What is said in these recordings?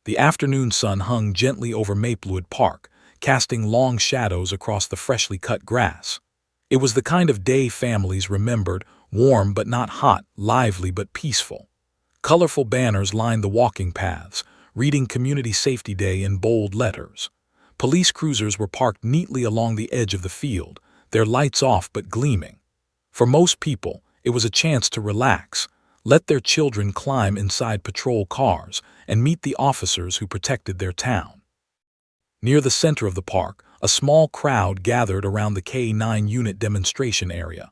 The afternoon sun hung gently over Maplewood Park, casting long shadows across the freshly cut grass. It was the kind of day families remembered, warm but not hot, lively but peaceful. Colorful banners lined the walking paths, reading Community Safety Day in bold letters. Police cruisers were parked neatly along the edge of the field, their lights off but gleaming. For most people, it was a chance to relax, let their children climb inside patrol cars, and meet the officers who protected their town. Near the center of the park, a small crowd gathered around the K-9 unit demonstration area.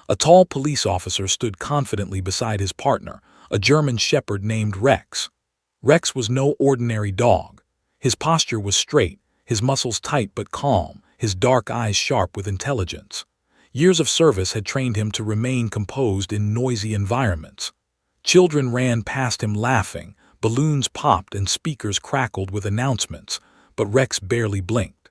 A tall police officer stood confidently beside his partner, a German shepherd named Rex. Rex was no ordinary dog. His posture was straight, his muscles tight but calm, his dark eyes sharp with intelligence. Years of service had trained him to remain composed in noisy environments. Children ran past him laughing, balloons popped and speakers crackled with announcements, but Rex barely blinked.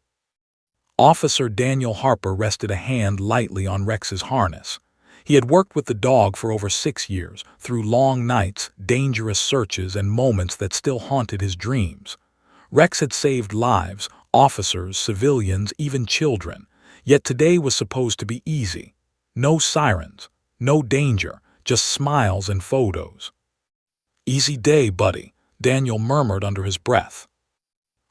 Officer Daniel Harper rested a hand lightly on Rex's harness. He had worked with the dog for over 6 years, through long nights, dangerous searches, and moments that still haunted his dreams. Rex had saved lives, officers, civilians, even children, yet today was supposed to be easy. No sirens, no danger, just smiles and photos. "Easy day, buddy," Daniel murmured under his breath.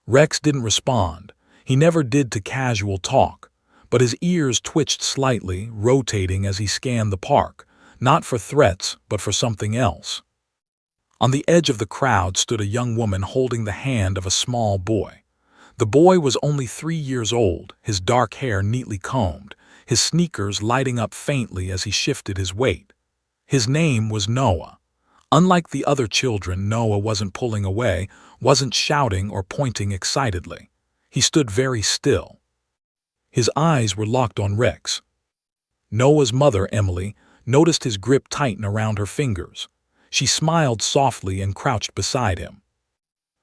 Rex didn't respond. He never did to casual talk, but his ears twitched slightly, rotating as he scanned the park, not for threats, but for something else. On the edge of the crowd stood a young woman holding the hand of a small boy. The boy was only 3 years old, his dark hair neatly combed, his sneakers lighting up faintly as he shifted his weight. His name was Noah. Unlike the other children, Noah wasn't pulling away, wasn't shouting or pointing excitedly. He stood very still. His eyes were locked on Rex. Noah's mother, Emily, noticed his grip tighten around her fingers. She smiled softly and crouched beside him.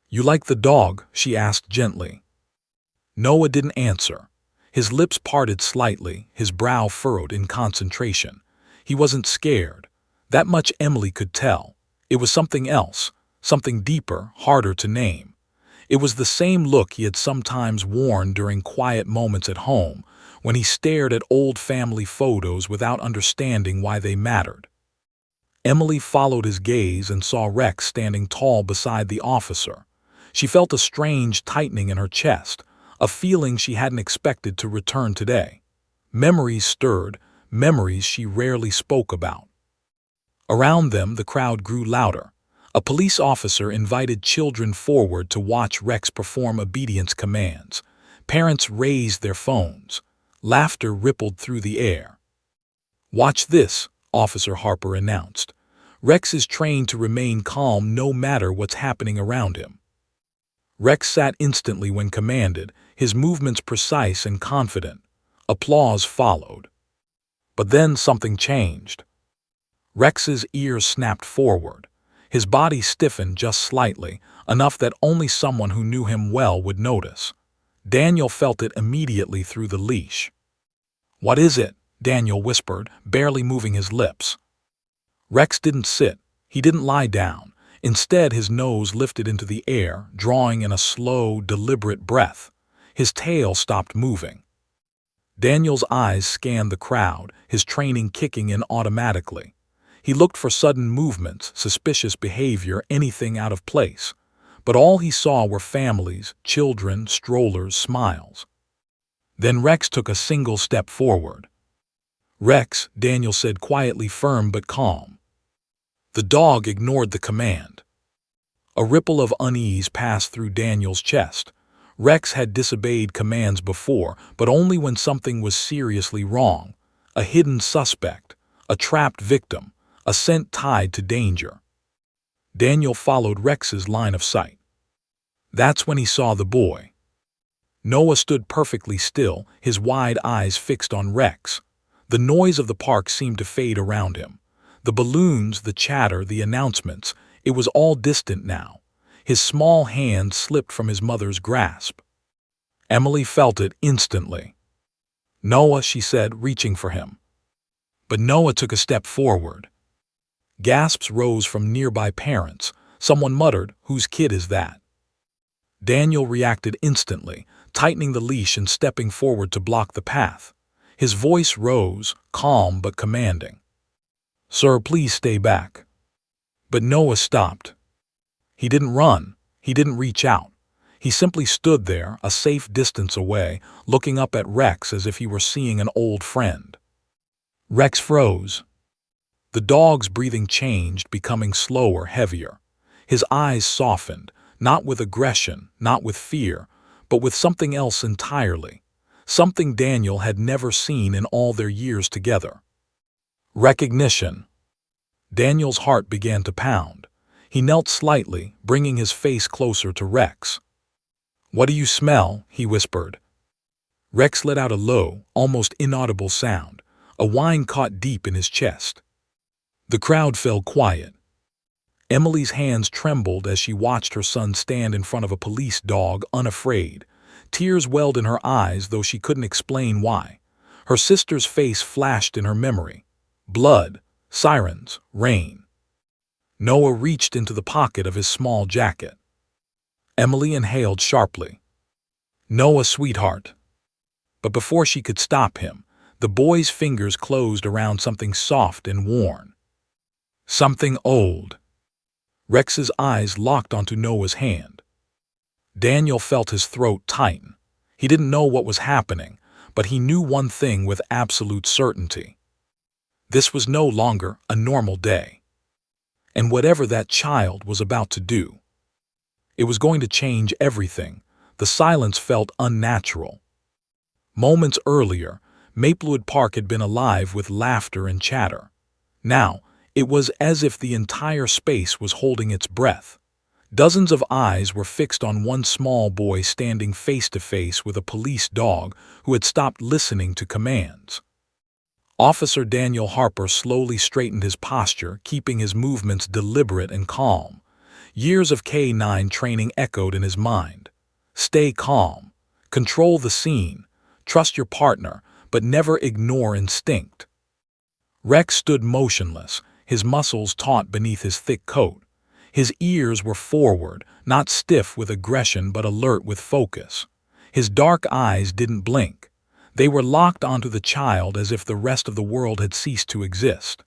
"You like the dog?" she asked gently. Noah didn't answer. His lips parted slightly, his brow furrowed in concentration. He wasn't scared. That much Emily could tell. It was something else, something deeper, harder to name. It was the same look he had sometimes worn during quiet moments at home, when he stared at old family photos without understanding why they mattered. Emily followed his gaze and saw Rex standing tall beside the officer. She felt a strange tightening in her chest, a feeling she hadn't expected to return today. Memories stirred, memories she rarely spoke about. Around them, the crowd grew louder. A police officer invited children forward to watch Rex perform obedience commands. Parents raised their phones. Laughter rippled through the air. "Watch this," Officer Harper announced. "Rex is trained to remain calm no matter what's happening around him." Rex sat instantly when commanded, his movements precise and confident. Applause followed. But then something changed. Rex's ears snapped forward. His body stiffened just slightly, enough that only someone who knew him well would notice. Daniel felt it immediately through the leash. "What is it?" Daniel whispered, barely moving his lips. Rex didn't sit. He didn't lie down. Instead, his nose lifted into the air, drawing in a slow, deliberate breath. His tail stopped moving. Daniel's eyes scanned the crowd, his training kicking in automatically. He looked for sudden movements, suspicious behavior, anything out of place. But all he saw were families, children, strollers, smiles. Then Rex took a single step forward. "Rex," Daniel said quietly, firm but calm. The dog ignored the command. A ripple of unease passed through Daniel's chest. Rex had disobeyed commands before, but only when something was seriously wrong. A hidden suspect, a trapped victim, a scent tied to danger. Daniel followed Rex's line of sight. That's when he saw the boy. Noah stood perfectly still, his wide eyes fixed on Rex. The noise of the park seemed to fade around him. The balloons, the chatter, the announcements, it was all distant now. His small hand slipped from his mother's grasp. Emily felt it instantly. "Noah," she said, reaching for him. But Noah took a step forward. Gasps rose from nearby parents. Someone muttered, "Whose kid is that?" Daniel reacted instantly, tightening the leash and stepping forward to block the path. His voice rose, calm but commanding. "Sir, please stay back." But Noah stopped. He didn't run. He didn't reach out. He simply stood there, a safe distance away, looking up at Rex as if he were seeing an old friend. Rex froze. The dog's breathing changed, becoming slower, heavier. His eyes softened, not with aggression, not with fear, but with something else entirely. Something Daniel had never seen in all their years together. Recognition. Daniel's heart began to pound. He knelt slightly, bringing his face closer to Rex. "What do you smell?" he whispered. Rex let out a low, almost inaudible sound. A whine caught deep in his chest. The crowd fell quiet. Emily's hands trembled as she watched her son stand in front of a police dog, unafraid. Tears welled in her eyes, though she couldn't explain why. Her sister's face flashed in her memory. Blood, sirens, rain. Noah reached into the pocket of his small jacket. Emily inhaled sharply. "Noah, sweetheart." But before she could stop him, the boy's fingers closed around something soft and worn. Something old. Rex's eyes locked onto Noah's hand. Daniel felt his throat tighten. He didn't know what was happening, but he knew one thing with absolute certainty. This was no longer a normal day. And whatever that child was about to do, it was going to change everything. The silence felt unnatural. Moments earlier, Maplewood Park had been alive with laughter and chatter. Now, it was as if the entire space was holding its breath. Dozens of eyes were fixed on one small boy standing face to face with a police dog who had stopped listening to commands. Officer Daniel Harper slowly straightened his posture, keeping his movements deliberate and calm. Years of K-9 training echoed in his mind. Stay calm. Control the scene. Trust your partner, but never ignore instinct. Rex stood motionless, his muscles taut beneath his thick coat. His ears were forward, not stiff with aggression but alert with focus. His dark eyes didn't blink. They were locked onto the child as if the rest of the world had ceased to exist.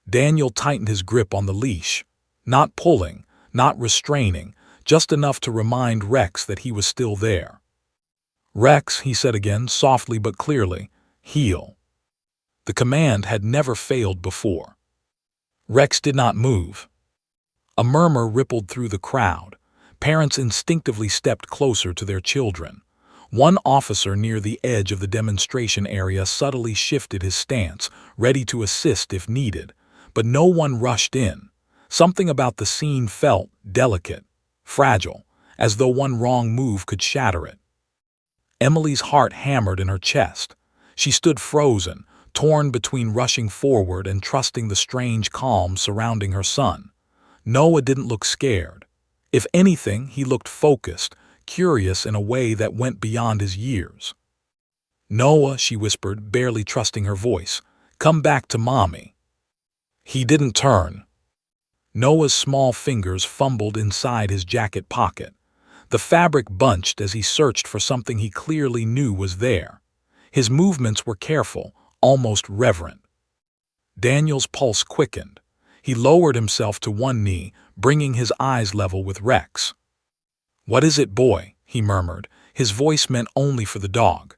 Daniel tightened his grip on the leash, not pulling, not restraining, just enough to remind Rex that he was still there. "Rex," he said again, softly but clearly, "heel." The command had never failed before. Rex did not move. A murmur rippled through the crowd. Parents instinctively stepped closer to their children. One officer near the edge of the demonstration area subtly shifted his stance, ready to assist if needed. But no one rushed in. Something about the scene felt delicate, fragile, as though one wrong move could shatter it. Emily's heart hammered in her chest. She stood frozen, torn between rushing forward and trusting the strange calm surrounding her son. Noah didn't look scared. If anything, he looked focused, curious in a way that went beyond his years. "Noah," she whispered, barely trusting her voice, "come back to Mommy." He didn't turn. Noah's small fingers fumbled inside his jacket pocket. The fabric bunched as he searched for something he clearly knew was there. His movements were careful, almost reverent. Daniel's pulse quickened. He lowered himself to one knee, bringing his eyes level with Rex. "What is it, boy?" he murmured, his voice meant only for the dog.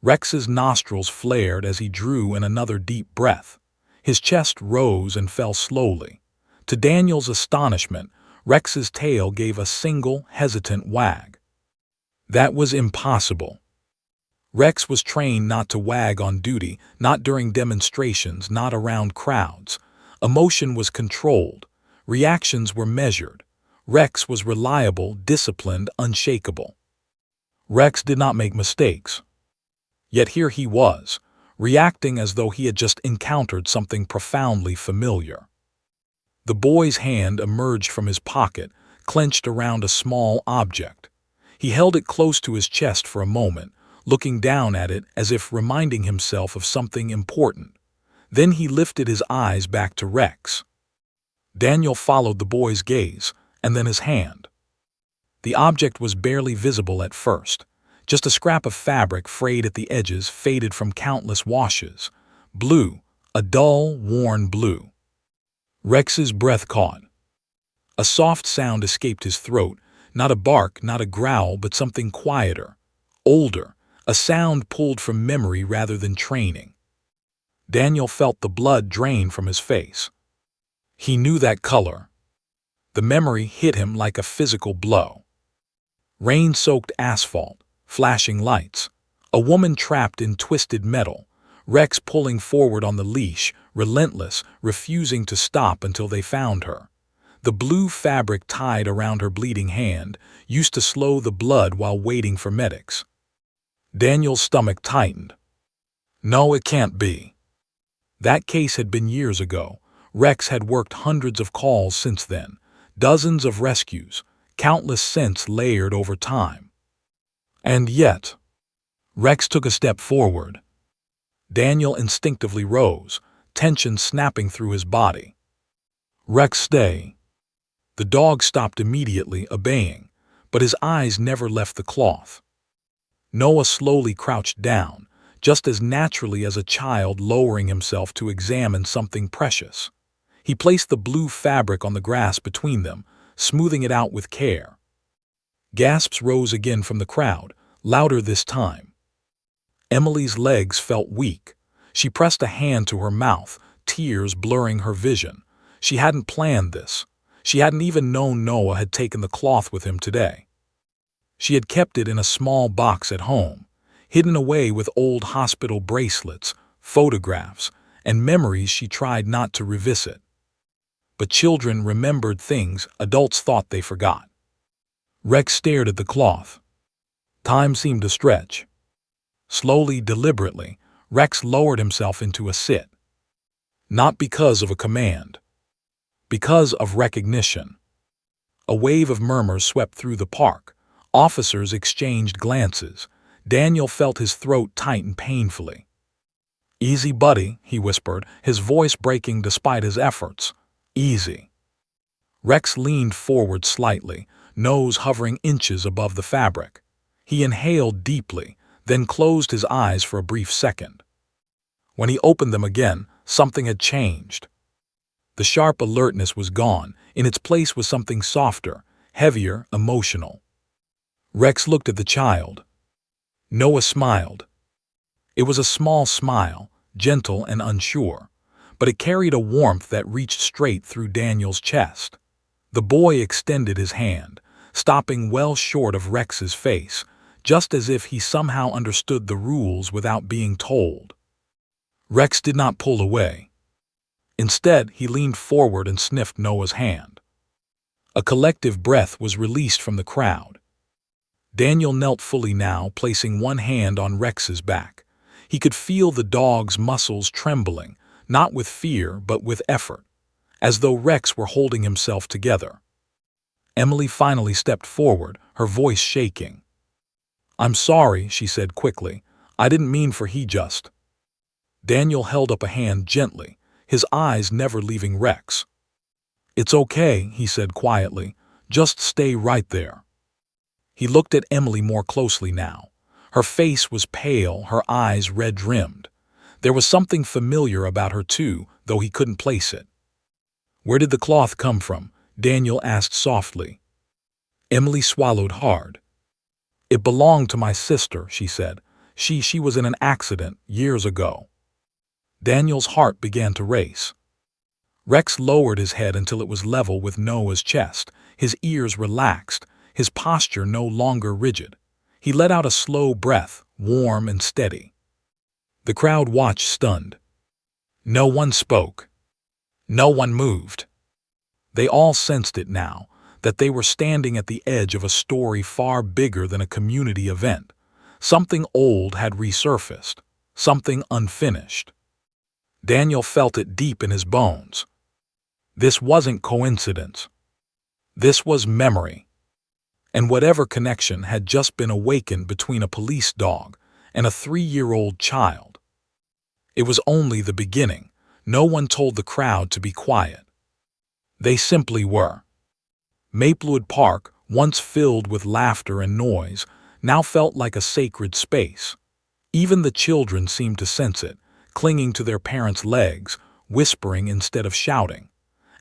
Rex's nostrils flared as he drew in another deep breath. His chest rose and fell slowly. To Daniel's astonishment, Rex's tail gave a single, hesitant wag. That was impossible. Rex was trained not to wag on duty, not during demonstrations, not around crowds. Emotion was controlled. Reactions were measured. Rex was reliable, disciplined, unshakable. Rex did not make mistakes. Yet here he was, reacting as though he had just encountered something profoundly familiar. The boy's hand emerged from his pocket, clenched around a small object. He held it close to his chest for a moment, looking down at it as if reminding himself of something important. Then he lifted his eyes back to Rex. Daniel followed the boy's gaze, and then his hand. The object was barely visible at first. Just a scrap of fabric frayed at the edges, faded from countless washes. Blue, a dull, worn blue. Rex's breath caught. A soft sound escaped his throat, not a bark, not a growl, but something quieter, older, a sound pulled from memory rather than training. Daniel felt the blood drain from his face. He knew that color. The memory hit him like a physical blow. Rain-soaked asphalt, flashing lights, a woman trapped in twisted metal, Rex pulling forward on the leash, relentless, refusing to stop until they found her. The blue fabric tied around her bleeding hand used to slow the blood while waiting for medics. Daniel's stomach tightened. No, it can't be. That case had been years ago. Rex had worked hundreds of calls since then, dozens of rescues, countless scents layered over time. And yet, Rex took a step forward. Daniel instinctively rose, tension snapping through his body. Rex, stay. The dog stopped immediately, obeying, but his eyes never left the cloth. Noah slowly crouched down, just as naturally as a child lowering himself to examine something precious. He placed the blue fabric on the grass between them, smoothing it out with care. Gasps rose again from the crowd, louder this time. Emily's legs felt weak. She pressed a hand to her mouth, tears blurring her vision. She hadn't planned this. She hadn't even known Noah had taken the cloth with him today. She had kept it in a small box at home, hidden away with old hospital bracelets, photographs, and memories she tried not to revisit. But children remembered things adults thought they forgot. Rex stared at the cloth. Time seemed to stretch. Slowly, deliberately, Rex lowered himself into a sit. Not because of a command. Because of recognition. A wave of murmurs swept through the park. Officers exchanged glances. Daniel felt his throat tighten painfully. Easy, buddy, he whispered, his voice breaking despite his efforts. Easy. Rex leaned forward slightly, nose hovering inches above the fabric. He inhaled deeply, then closed his eyes for a brief second. When he opened them again, something had changed. The sharp alertness was gone. In its place was something softer, heavier, emotional. Rex looked at the child. Noah smiled. It was a small smile, gentle and unsure, but it carried a warmth that reached straight through Daniel's chest. The boy extended his hand, stopping well short of Rex's face, just as if he somehow understood the rules without being told. Rex did not pull away. Instead, he leaned forward and sniffed Noah's hand. A collective breath was released from the crowd. Daniel knelt fully now, placing one hand on Rex's back. He could feel the dog's muscles trembling, not with fear but with effort, as though Rex were holding himself together. Emily finally stepped forward, her voice shaking. "I'm sorry," she said quickly. "I didn't mean for he just." Daniel held up a hand gently, his eyes never leaving Rex. "It's okay," he said quietly. "Just stay right there." He looked at Emily more closely now. Her face was pale, her eyes red-rimmed. There was something familiar about her too, though he couldn't place it. "Where did the cloth come from?" Daniel asked softly. Emily swallowed hard. "It belonged to my sister," she said. She was in an accident years ago." Daniel's heart began to race. Rex lowered his head until it was level with Noah's chest. His ears relaxed, his posture no longer rigid. He let out a slow breath, warm and steady. The crowd watched stunned. No one spoke. No one moved. They all sensed it now, that they were standing at the edge of a story far bigger than a community event. Something old had resurfaced, something unfinished. Daniel felt it deep in his bones. This wasn't coincidence. This was memory. And whatever connection had just been awakened between a police dog and a 3-year-old child. It was only the beginning. No one told the crowd to be quiet. They simply were. Maplewood Park, once filled with laughter and noise, now felt like a sacred space. Even the children seemed to sense it, clinging to their parents' legs, whispering instead of shouting.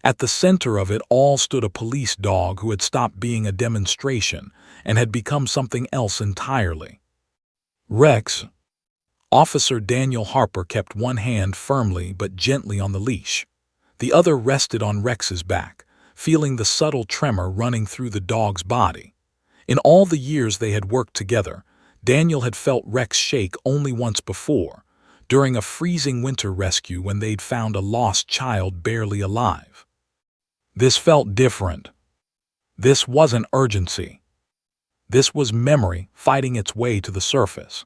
At the center of it all stood a police dog who had stopped being a demonstration and had become something else entirely. Rex. Officer Daniel Harper kept one hand firmly but gently on the leash. The other rested on Rex's back, feeling the subtle tremor running through the dog's body. In all the years they had worked together, Daniel had felt Rex shake only once before, during a freezing winter rescue when they'd found a lost child barely alive. This felt different. This wasn't urgency. This was memory fighting its way to the surface.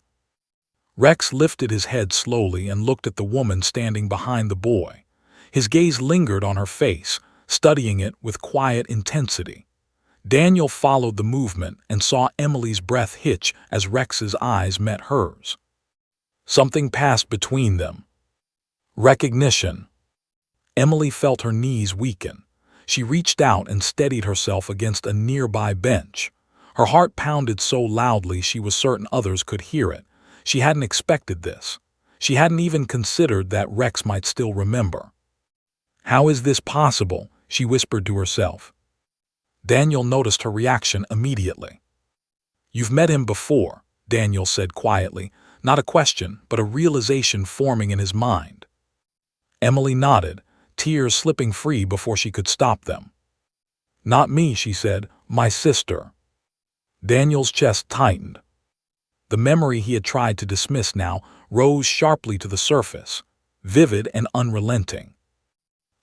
Rex lifted his head slowly and looked at the woman standing behind the boy. His gaze lingered on her face, studying it with quiet intensity. Daniel followed the movement and saw Emily's breath hitch as Rex's eyes met hers. Something passed between them. Recognition. Emily felt her knees weaken. She reached out and steadied herself against a nearby bench. Her heart pounded so loudly she was certain others could hear it. She hadn't expected this. She hadn't even considered that Rex might still remember. "How is this possible?" she whispered to herself. Daniel noticed her reaction immediately. "You've met him before," Daniel said quietly, not a question, but a realization forming in his mind. Emily nodded, tears slipping free before she could stop them. "Not me," she said, "my sister." Daniel's chest tightened. The memory he had tried to dismiss now rose sharply to the surface, vivid and unrelenting.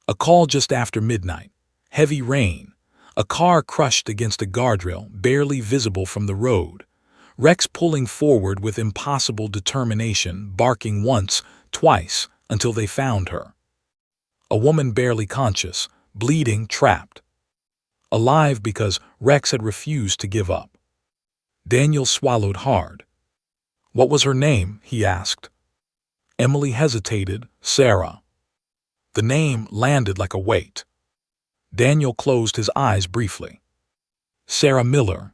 A call just after midnight, heavy rain, a car crushed against a guardrail barely visible from the road, Rex pulling forward with impossible determination, barking once, twice, until they found her. A woman barely conscious, bleeding, trapped. Alive because Rex had refused to give up. Daniel swallowed hard. "What was her name?" he asked. Emily hesitated. "Sarah." The name landed like a weight. Daniel closed his eyes briefly. Sarah Miller.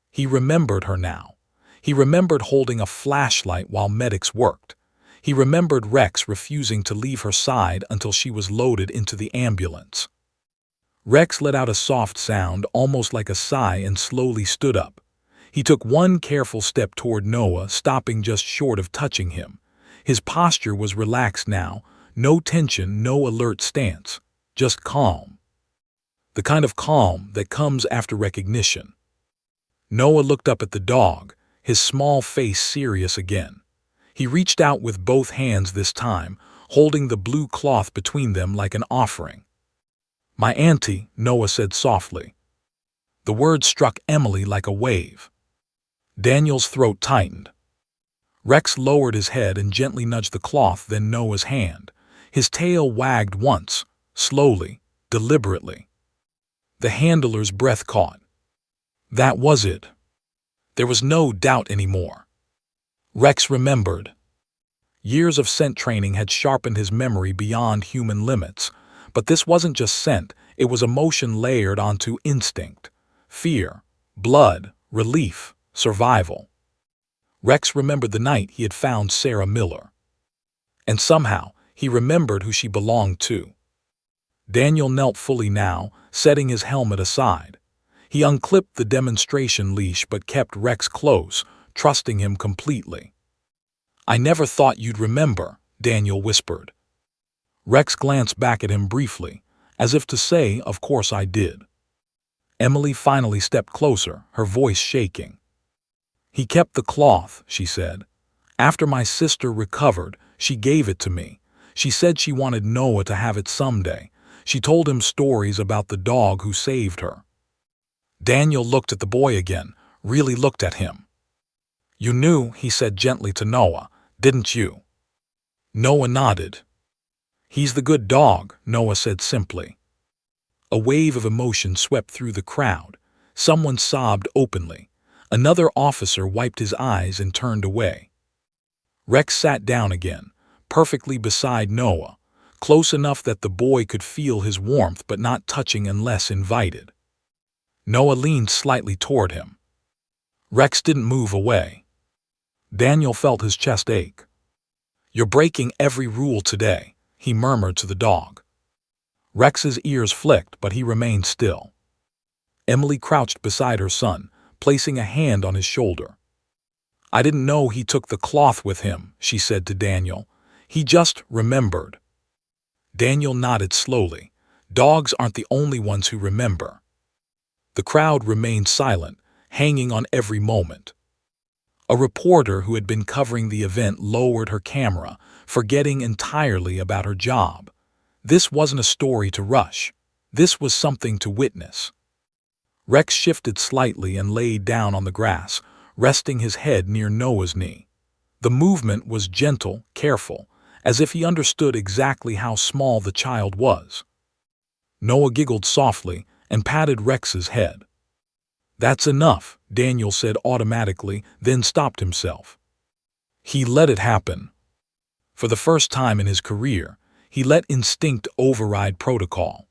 He remembered her now. He remembered holding a flashlight while medics worked. He remembered Rex refusing to leave her side until she was loaded into the ambulance. Rex let out a soft sound, almost like a sigh, and slowly stood up. He took one careful step toward Noah, stopping just short of touching him. His posture was relaxed now, no tension, no alert stance, just calm. The kind of calm that comes after recognition. Noah looked up at the dog, his small face serious again. He reached out with both hands this time, holding the blue cloth between them like an offering. "My auntie," Noah said softly. The word struck Emily like a wave. Daniel's throat tightened. Rex lowered his head and gently nudged the cloth, then Noah's hand. His tail wagged once, slowly, deliberately. The handler's breath caught. That was it. There was no doubt anymore. Rex remembered. Years of scent training had sharpened his memory beyond human limits, but this wasn't just scent, it was emotion layered onto instinct. Fear, blood, relief, survival. Rex remembered the night he had found Sarah Miller. And somehow, he remembered who she belonged to. Daniel knelt fully now, setting his helmet aside. He unclipped the demonstration leash but kept Rex close, trusting him completely. "I never thought you'd remember," Daniel whispered. Rex glanced back at him briefly, as if to say, "Of course I did." Emily finally stepped closer, her voice shaking. "He kept the cloth," she said. "After my sister recovered, she gave it to me. She said she wanted Noah to have it someday. She told him stories about the dog who saved her." Daniel looked at the boy again, really looked at him. "You knew," he said gently to Noah, "didn't you?" Noah nodded. "He's the good dog," Noah said simply. A wave of emotion swept through the crowd. Someone sobbed openly. Another officer wiped his eyes and turned away. Rex sat down again, perfectly beside Noah, close enough that the boy could feel his warmth but not touching unless invited. Noah leaned slightly toward him. Rex didn't move away. Daniel felt his chest ache. "You're breaking every rule today," he murmured to the dog. Rex's ears flicked, but he remained still. Emily crouched beside her son, placing a hand on his shoulder. "I didn't know he took the cloth with him," she said to Daniel. "He just remembered." Daniel nodded slowly. Dogs aren't the only ones who remember. The crowd remained silent, hanging on every moment. A reporter who had been covering the event lowered her camera, forgetting entirely about her job. This wasn't a story to rush. This was something to witness. Rex shifted slightly and laid down on the grass, resting his head near Noah's knee. The movement was gentle, careful, as if he understood exactly how small the child was. Noah giggled softly and patted Rex's head. "That's enough," Daniel said automatically, then stopped himself. He let it happen. For the first time in his career, he let instinct override protocol.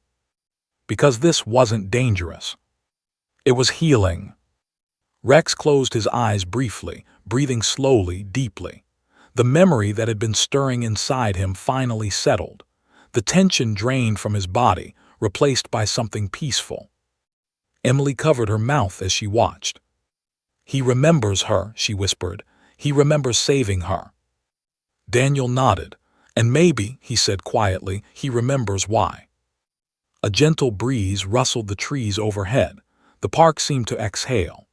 Because this wasn't dangerous. It was healing. Rex closed his eyes briefly, breathing slowly, deeply. The memory that had been stirring inside him finally settled. The tension drained from his body, replaced by something peaceful. Emily covered her mouth as she watched. "He remembers her," she whispered. "He remembers saving her." Daniel nodded. "And maybe," he said quietly, "he remembers why." A gentle breeze rustled the trees overhead. The park seemed to exhale.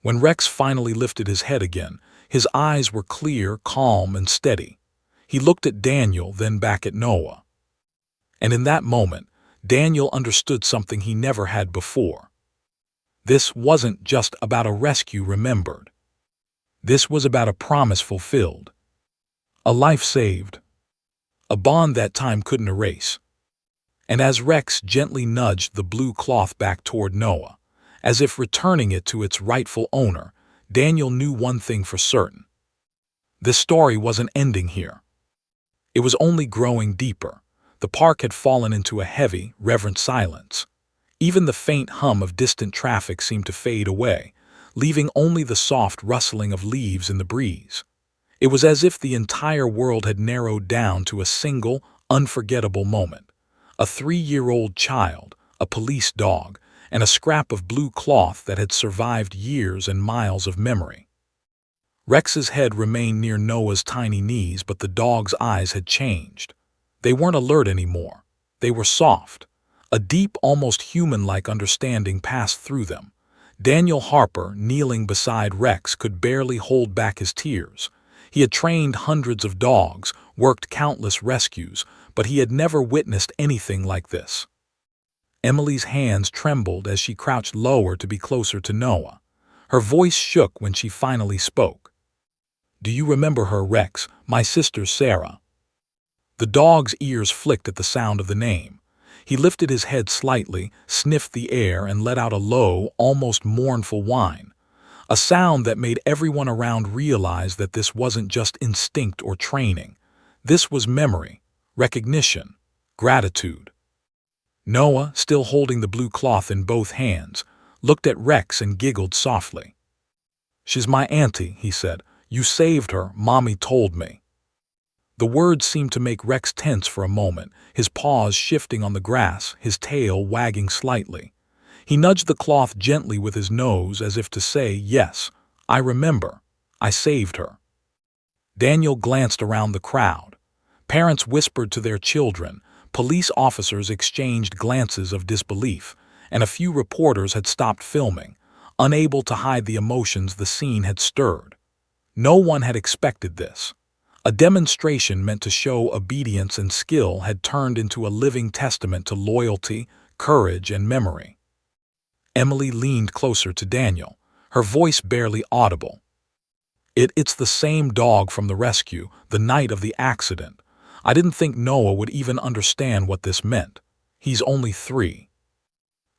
When Rex finally lifted his head again, his eyes were clear, calm, and steady. He looked at Daniel, then back at Noah. And in that moment, Daniel understood something he never had before. This wasn't just about a rescue remembered. This was about a promise fulfilled. A life saved. A bond that time couldn't erase. And as Rex gently nudged the blue cloth back toward Noah, as if returning it to its rightful owner, Daniel knew one thing for certain. This story wasn't ending here. It was only growing deeper. The park had fallen into a heavy, reverent silence. Even the faint hum of distant traffic seemed to fade away, leaving only the soft rustling of leaves in the breeze. It was as if the entire world had narrowed down to a single, unforgettable moment. A 3-year-old child, a police dog, and a scrap of blue cloth that had survived years and miles of memory. Rex's head remained near Noah's tiny knees, but the dog's eyes had changed. They weren't alert anymore. They were soft. A deep, almost human-like understanding passed through them. Daniel Harper, kneeling beside Rex, could barely hold back his tears. He had trained hundreds of dogs, worked countless rescues, but he had never witnessed anything like this. Emily's hands trembled as she crouched lower to be closer to Noah. Her voice shook when she finally spoke. "Do you remember her, Rex? My sister Sarah." The dog's ears flicked at the sound of the name. He lifted his head slightly, sniffed the air, and let out a low, almost mournful whine. A sound that made everyone around realize that this wasn't just instinct or training. This was memory, recognition, gratitude. Noah, still holding the blue cloth in both hands, looked at Rex and giggled softly. "She's my auntie," he said. "You saved her, Mommy told me." The words seemed to make Rex tense for a moment, his paws shifting on the grass, his tail wagging slightly. He nudged the cloth gently with his nose as if to say, "Yes, I remember. I saved her." Daniel glanced around the crowd. Parents whispered to their children, police officers exchanged glances of disbelief, and a few reporters had stopped filming, unable to hide the emotions the scene had stirred. No one had expected this. A demonstration meant to show obedience and skill had turned into a living testament to loyalty, courage, and memory. Emily leaned closer to Daniel, her voice barely audible. It's the same dog from the rescue, the night of the accident. I didn't think Noah would even understand what this meant. He's only 3.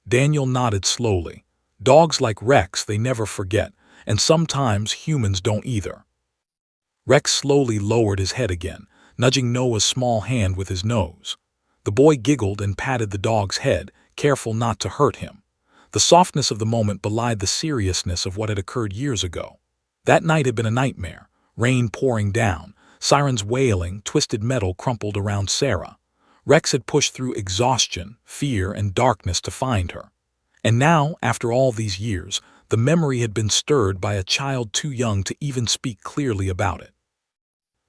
Daniel nodded slowly. Dogs like Rex, they never forget, and sometimes humans don't either. Rex slowly lowered his head again, nudging Noah's small hand with his nose. The boy giggled and patted the dog's head, careful not to hurt him. The softness of the moment belied the seriousness of what had occurred years ago. That night had been a nightmare, rain pouring down, sirens wailing, twisted metal crumpled around Sarah. Rex had pushed through exhaustion, fear, and darkness to find her. And now, after all these years, the memory had been stirred by a child too young to even speak clearly about it.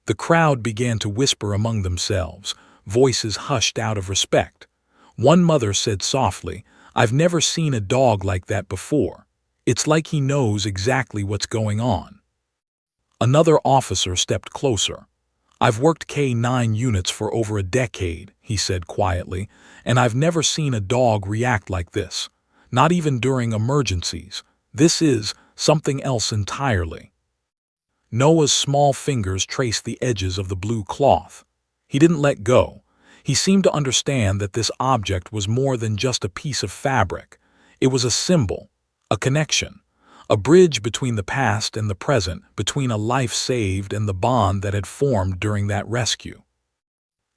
The crowd began to whisper among themselves, voices hushed out of respect. One mother said softly, "I've never seen a dog like that before. It's like he knows exactly what's going on." Another officer stepped closer. "I've worked K-9 units for over a decade," he said quietly, "and I've never seen a dog react like this. Not even during emergencies. This is something else entirely." Noah's small fingers traced the edges of the blue cloth. He didn't let go. He seemed to understand that this object was more than just a piece of fabric. It was a symbol, a connection, a bridge between the past and the present, between a life saved and the bond that had formed during that rescue.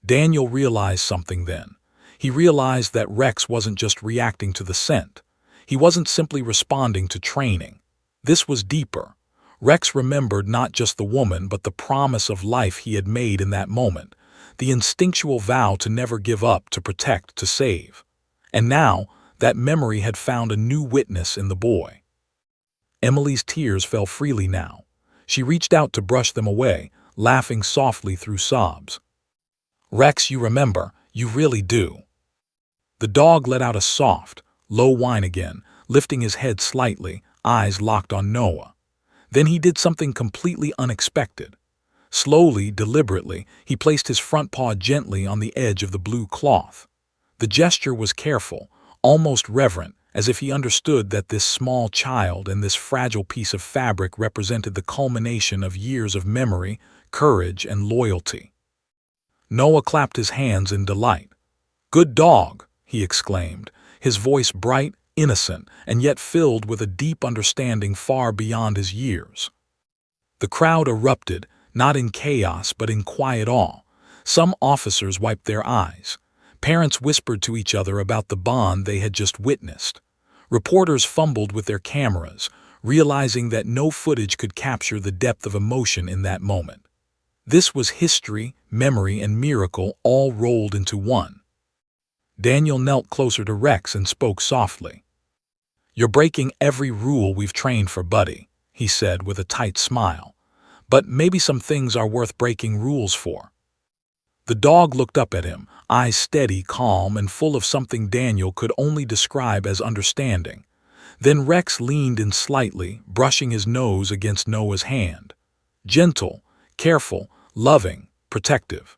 Daniel realized something then. He realized that Rex wasn't just reacting to the scent. He wasn't simply responding to training. This was deeper. Rex remembered not just the woman but the promise of life he had made in that moment, the instinctual vow to never give up, to protect, to save. And now, that memory had found a new witness in the boy. Emily's tears fell freely now. She reached out to brush them away, laughing softly through sobs. "Rex, you remember, you really do." The dog let out a soft, low whine again, lifting his head slightly, eyes locked on Noah. Then he did something completely unexpected. Slowly, deliberately, he placed his front paw gently on the edge of the blue cloth. The gesture was careful, almost reverent, as if he understood that this small child and this fragile piece of fabric represented the culmination of years of memory, courage, and loyalty. Noah clapped his hands in delight. "Good dog," he exclaimed, his voice bright, innocent, and yet filled with a deep understanding far beyond his years. The crowd erupted, not in chaos but in quiet awe. Some officers wiped their eyes. Parents whispered to each other about the bond they had just witnessed. Reporters fumbled with their cameras, realizing that no footage could capture the depth of emotion in that moment. This was history, memory, and miracle all rolled into one. Daniel knelt closer to Rex and spoke softly. "You're breaking every rule we've trained for, buddy," he said with a tight smile. "But maybe some things are worth breaking rules for." The dog looked up at him, eyes steady, calm, and full of something Daniel could only describe as understanding. Then Rex leaned in slightly, brushing his nose against Noah's hand. Gentle, careful, loving, protective.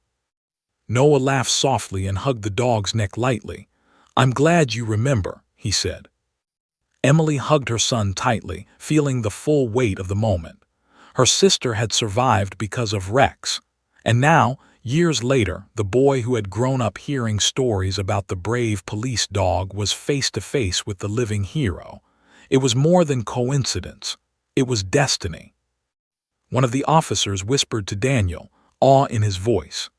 Noah laughed softly and hugged the dog's neck lightly. "I'm glad you remember," he said. Emily hugged her son tightly, feeling the full weight of the moment. Her sister had survived because of Rex. And now, years later, the boy who had grown up hearing stories about the brave police dog was face to face with the living hero. It was more than coincidence. It was destiny. One of the officers whispered to Daniel, awe in his voice.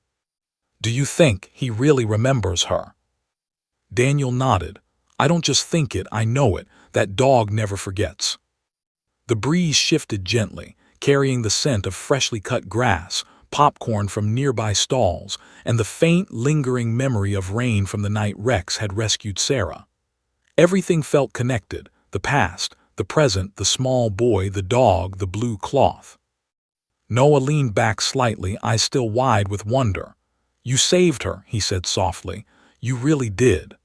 "Do you think he really remembers her?" Daniel nodded. "I don't just think it, I know it. That dog never forgets." The breeze shifted gently, carrying the scent of freshly cut grass, popcorn from nearby stalls, and the faint, lingering memory of rain from the night Rex had rescued Sarah. Everything felt connected, the past, the present, the small boy, the dog, the blue cloth. Noah leaned back slightly, eyes still wide with wonder. "You saved her," he said softly. "You really did."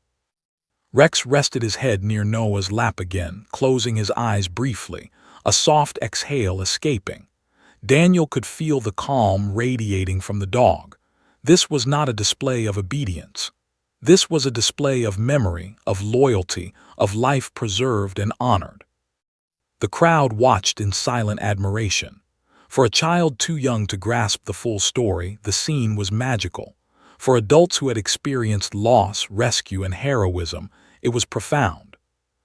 Rex rested his head near Noah's lap again, closing his eyes briefly, a soft exhale escaping. Daniel could feel the calm radiating from the dog. This was not a display of obedience. This was a display of memory, of loyalty, of life preserved and honored. The crowd watched in silent admiration. For a child too young to grasp the full story, the scene was magical. For adults who had experienced loss, rescue, and heroism, it was profound.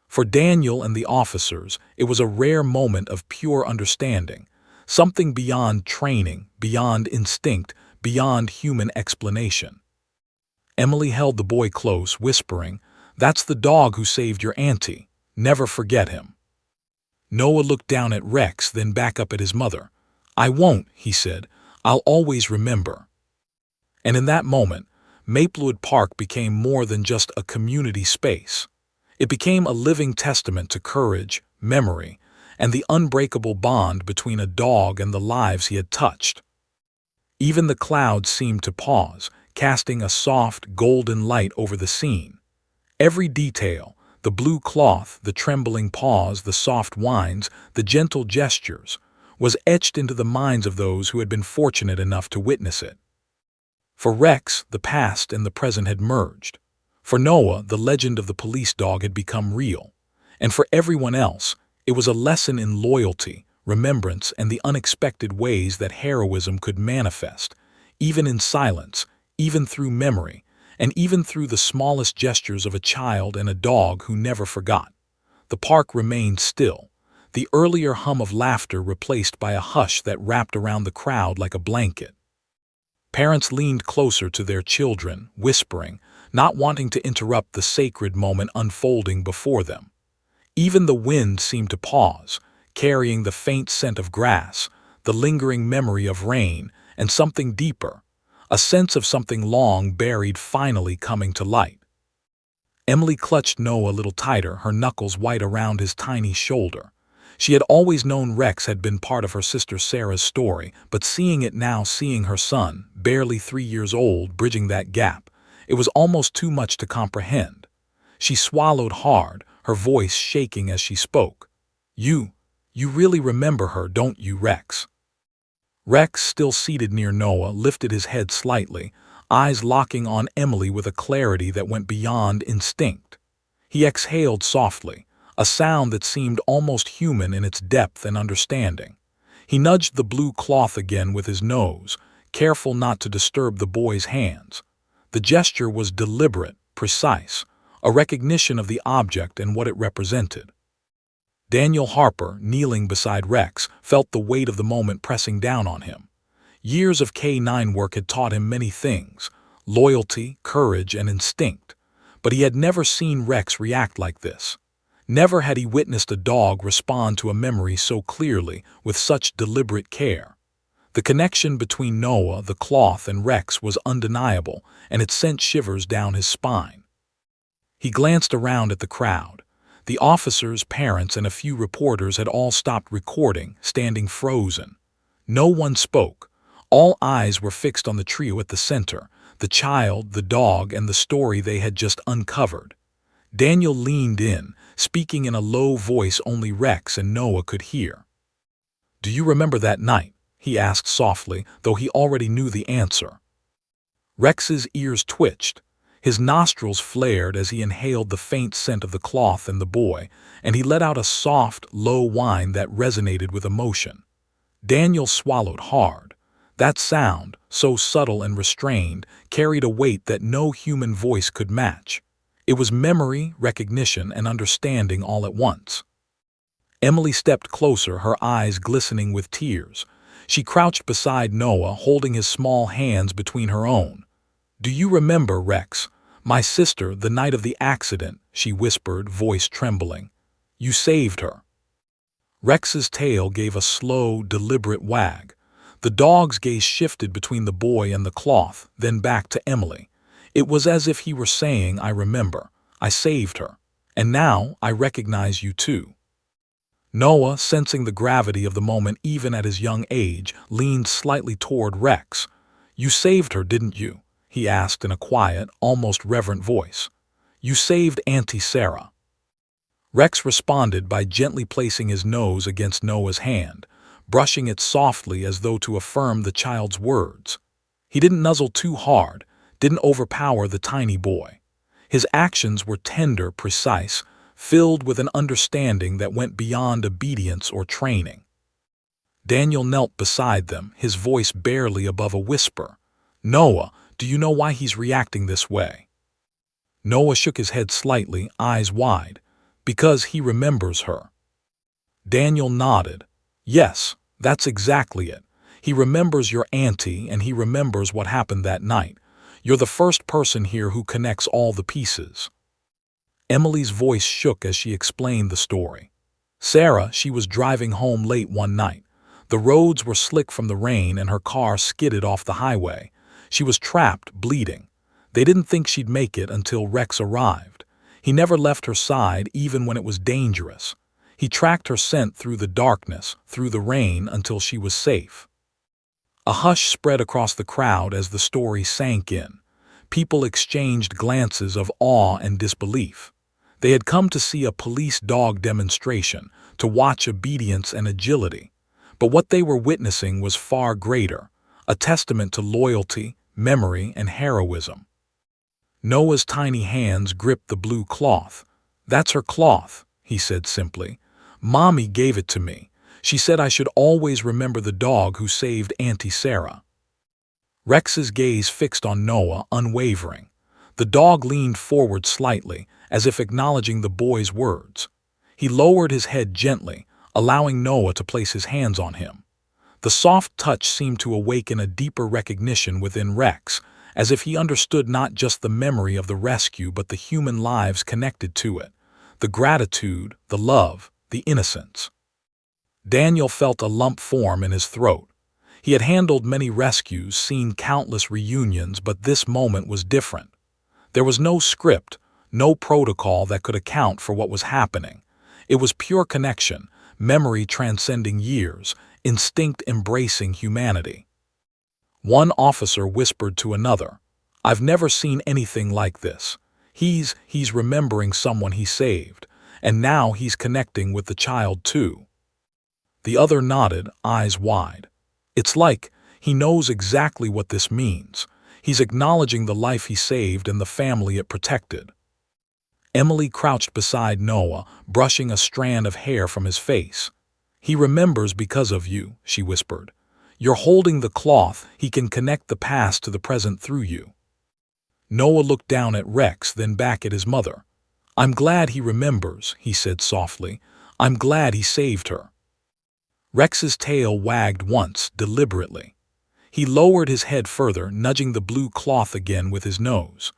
For Daniel and the officers, it was a rare moment of pure understanding, something beyond training, beyond instinct, beyond human explanation. Emily held the boy close, whispering, "That's the dog who saved your auntie. Never forget him." Noah looked down at Rex, then back up at his mother. "I won't," he said. "I'll always remember." And in that moment, Maplewood Park became more than just a community space. It became a living testament to courage, memory, and the unbreakable bond between a dog and the lives he had touched. Even the clouds seemed to pause, casting a soft, golden light over the scene. Every detail, the blue cloth, the trembling paws, the soft whines, the gentle gestures, was etched into the minds of those who had been fortunate enough to witness it. For Rex, the past and the present had merged. For Noah, the legend of the police dog had become real. And for everyone else, it was a lesson in loyalty, remembrance, and the unexpected ways that heroism could manifest, even in silence, even through memory, and even through the smallest gestures of a child and a dog who never forgot. The park remained still, the earlier hum of laughter replaced by a hush that wrapped around the crowd like a blanket. Parents leaned closer to their children, whispering, not wanting to interrupt the sacred moment unfolding before them. Even the wind seemed to pause, carrying the faint scent of grass, the lingering memory of rain, and something deeper, a sense of something long buried finally coming to light. Emily clutched Noah a little tighter, her knuckles white around his tiny shoulder. She had always known Rex had been part of her sister Sarah's story, but seeing it now, seeing her son, barely 3 years old, bridging that gap, it was almost too much to comprehend. She swallowed hard, her voice shaking as she spoke. You really remember her, don't you, Rex?" Rex, still seated near Noah, lifted his head slightly, eyes locking on Emily with a clarity that went beyond instinct. He exhaled softly, a sound that seemed almost human in its depth and understanding. He nudged the blue cloth again with his nose, careful not to disturb the boy's hands. The gesture was deliberate, precise, a recognition of the object and what it represented. Daniel Harper, kneeling beside Rex, felt the weight of the moment pressing down on him. Years of K-9 work had taught him many things, loyalty, courage, and instinct, but he had never seen Rex react like this. Never had he witnessed a dog respond to a memory so clearly, with such deliberate care. The connection between Noah, the cloth, and Rex was undeniable, and it sent shivers down his spine. He glanced around at the crowd. The officers, parents, and a few reporters had all stopped recording, standing frozen. No one spoke. All eyes were fixed on the trio at the center, the child, the dog, and the story they had just uncovered. Daniel leaned in, speaking in a low voice only Rex and Noah could hear. "Do you remember that night?" he asked softly, though he already knew the answer. Rex's ears twitched. His nostrils flared as he inhaled the faint scent of the cloth and the boy, and he let out a soft, low whine that resonated with emotion. Daniel swallowed hard. That sound, so subtle and restrained, carried a weight that no human voice could match. It was memory, recognition, and understanding all at once. Emily stepped closer, her eyes glistening with tears. She crouched beside Noah, holding his small hands between her own. "Do you remember, Rex? My sister, the night of the accident," she whispered, voice trembling. "You saved her." Rex's tail gave a slow, deliberate wag. The dog's gaze shifted between the boy and the cloth, then back to Emily. It was as if he were saying, "I remember. I saved her. And now I recognize you too." Noah, sensing the gravity of the moment even at his young age, leaned slightly toward Rex. "You saved her, didn't you?" he asked in a quiet, almost reverent voice. "You saved Auntie Sarah." Rex responded by gently placing his nose against Noah's hand, brushing it softly as though to affirm the child's words. He didn't nuzzle too hard, didn't overpower the tiny boy. His actions were tender, precise, filled with an understanding that went beyond obedience or training. Daniel knelt beside them, his voice barely above a whisper. "Noah, do you know why he's reacting this way?" Noah shook his head slightly, eyes wide. "Because he remembers her." Daniel nodded. "Yes, that's exactly it. He remembers your auntie, and he remembers what happened that night. You're the first person here who connects all the pieces." Emily's voice shook as she explained the story. Sarah, she was driving home late one night. The roads were slick from the rain and her car skidded off the highway. She was trapped, bleeding. They didn't think she'd make it until Rex arrived. He never left her side even when it was dangerous. He tracked her scent through the darkness, through the rain, until she was safe. A hush spread across the crowd as the story sank in. People exchanged glances of awe and disbelief. They had come to see a police dog demonstration, to watch obedience and agility. But what they were witnessing was far greater, a testament to loyalty, memory, and heroism. Noah's tiny hands gripped the blue cloth. "That's her cloth," he said simply. "Mommy gave it to me. She said I should always remember the dog who saved Auntie Sarah." Rex's gaze fixed on Noah, unwavering. The dog leaned forward slightly, as if acknowledging the boy's words. He lowered his head gently, allowing Noah to place his hands on him. The soft touch seemed to awaken a deeper recognition within Rex, as if he understood not just the memory of the rescue but the human lives connected to it, the gratitude, the love, the innocence. Daniel felt a lump form in his throat. He had handled many rescues, seen countless reunions, but this moment was different. There was no script, no protocol that could account for what was happening. It was pure connection, memory transcending years, instinct embracing humanity. One officer whispered to another, "I've never seen anything like this. He's remembering someone he saved, and now he's connecting with the child too." The other nodded, eyes wide. "It's like he knows exactly what this means. He's acknowledging the life he saved and the family it protected." Emily crouched beside Noah, brushing a strand of hair from his face. "He remembers because of you," she whispered. "You're holding the cloth, he can connect the past to the present through you." Noah looked down at Rex, then back at his mother. "I'm glad he remembers," he said softly. "I'm glad he saved her." Rex's tail wagged once, deliberately. He lowered his head further, nudging the blue cloth again with his nose.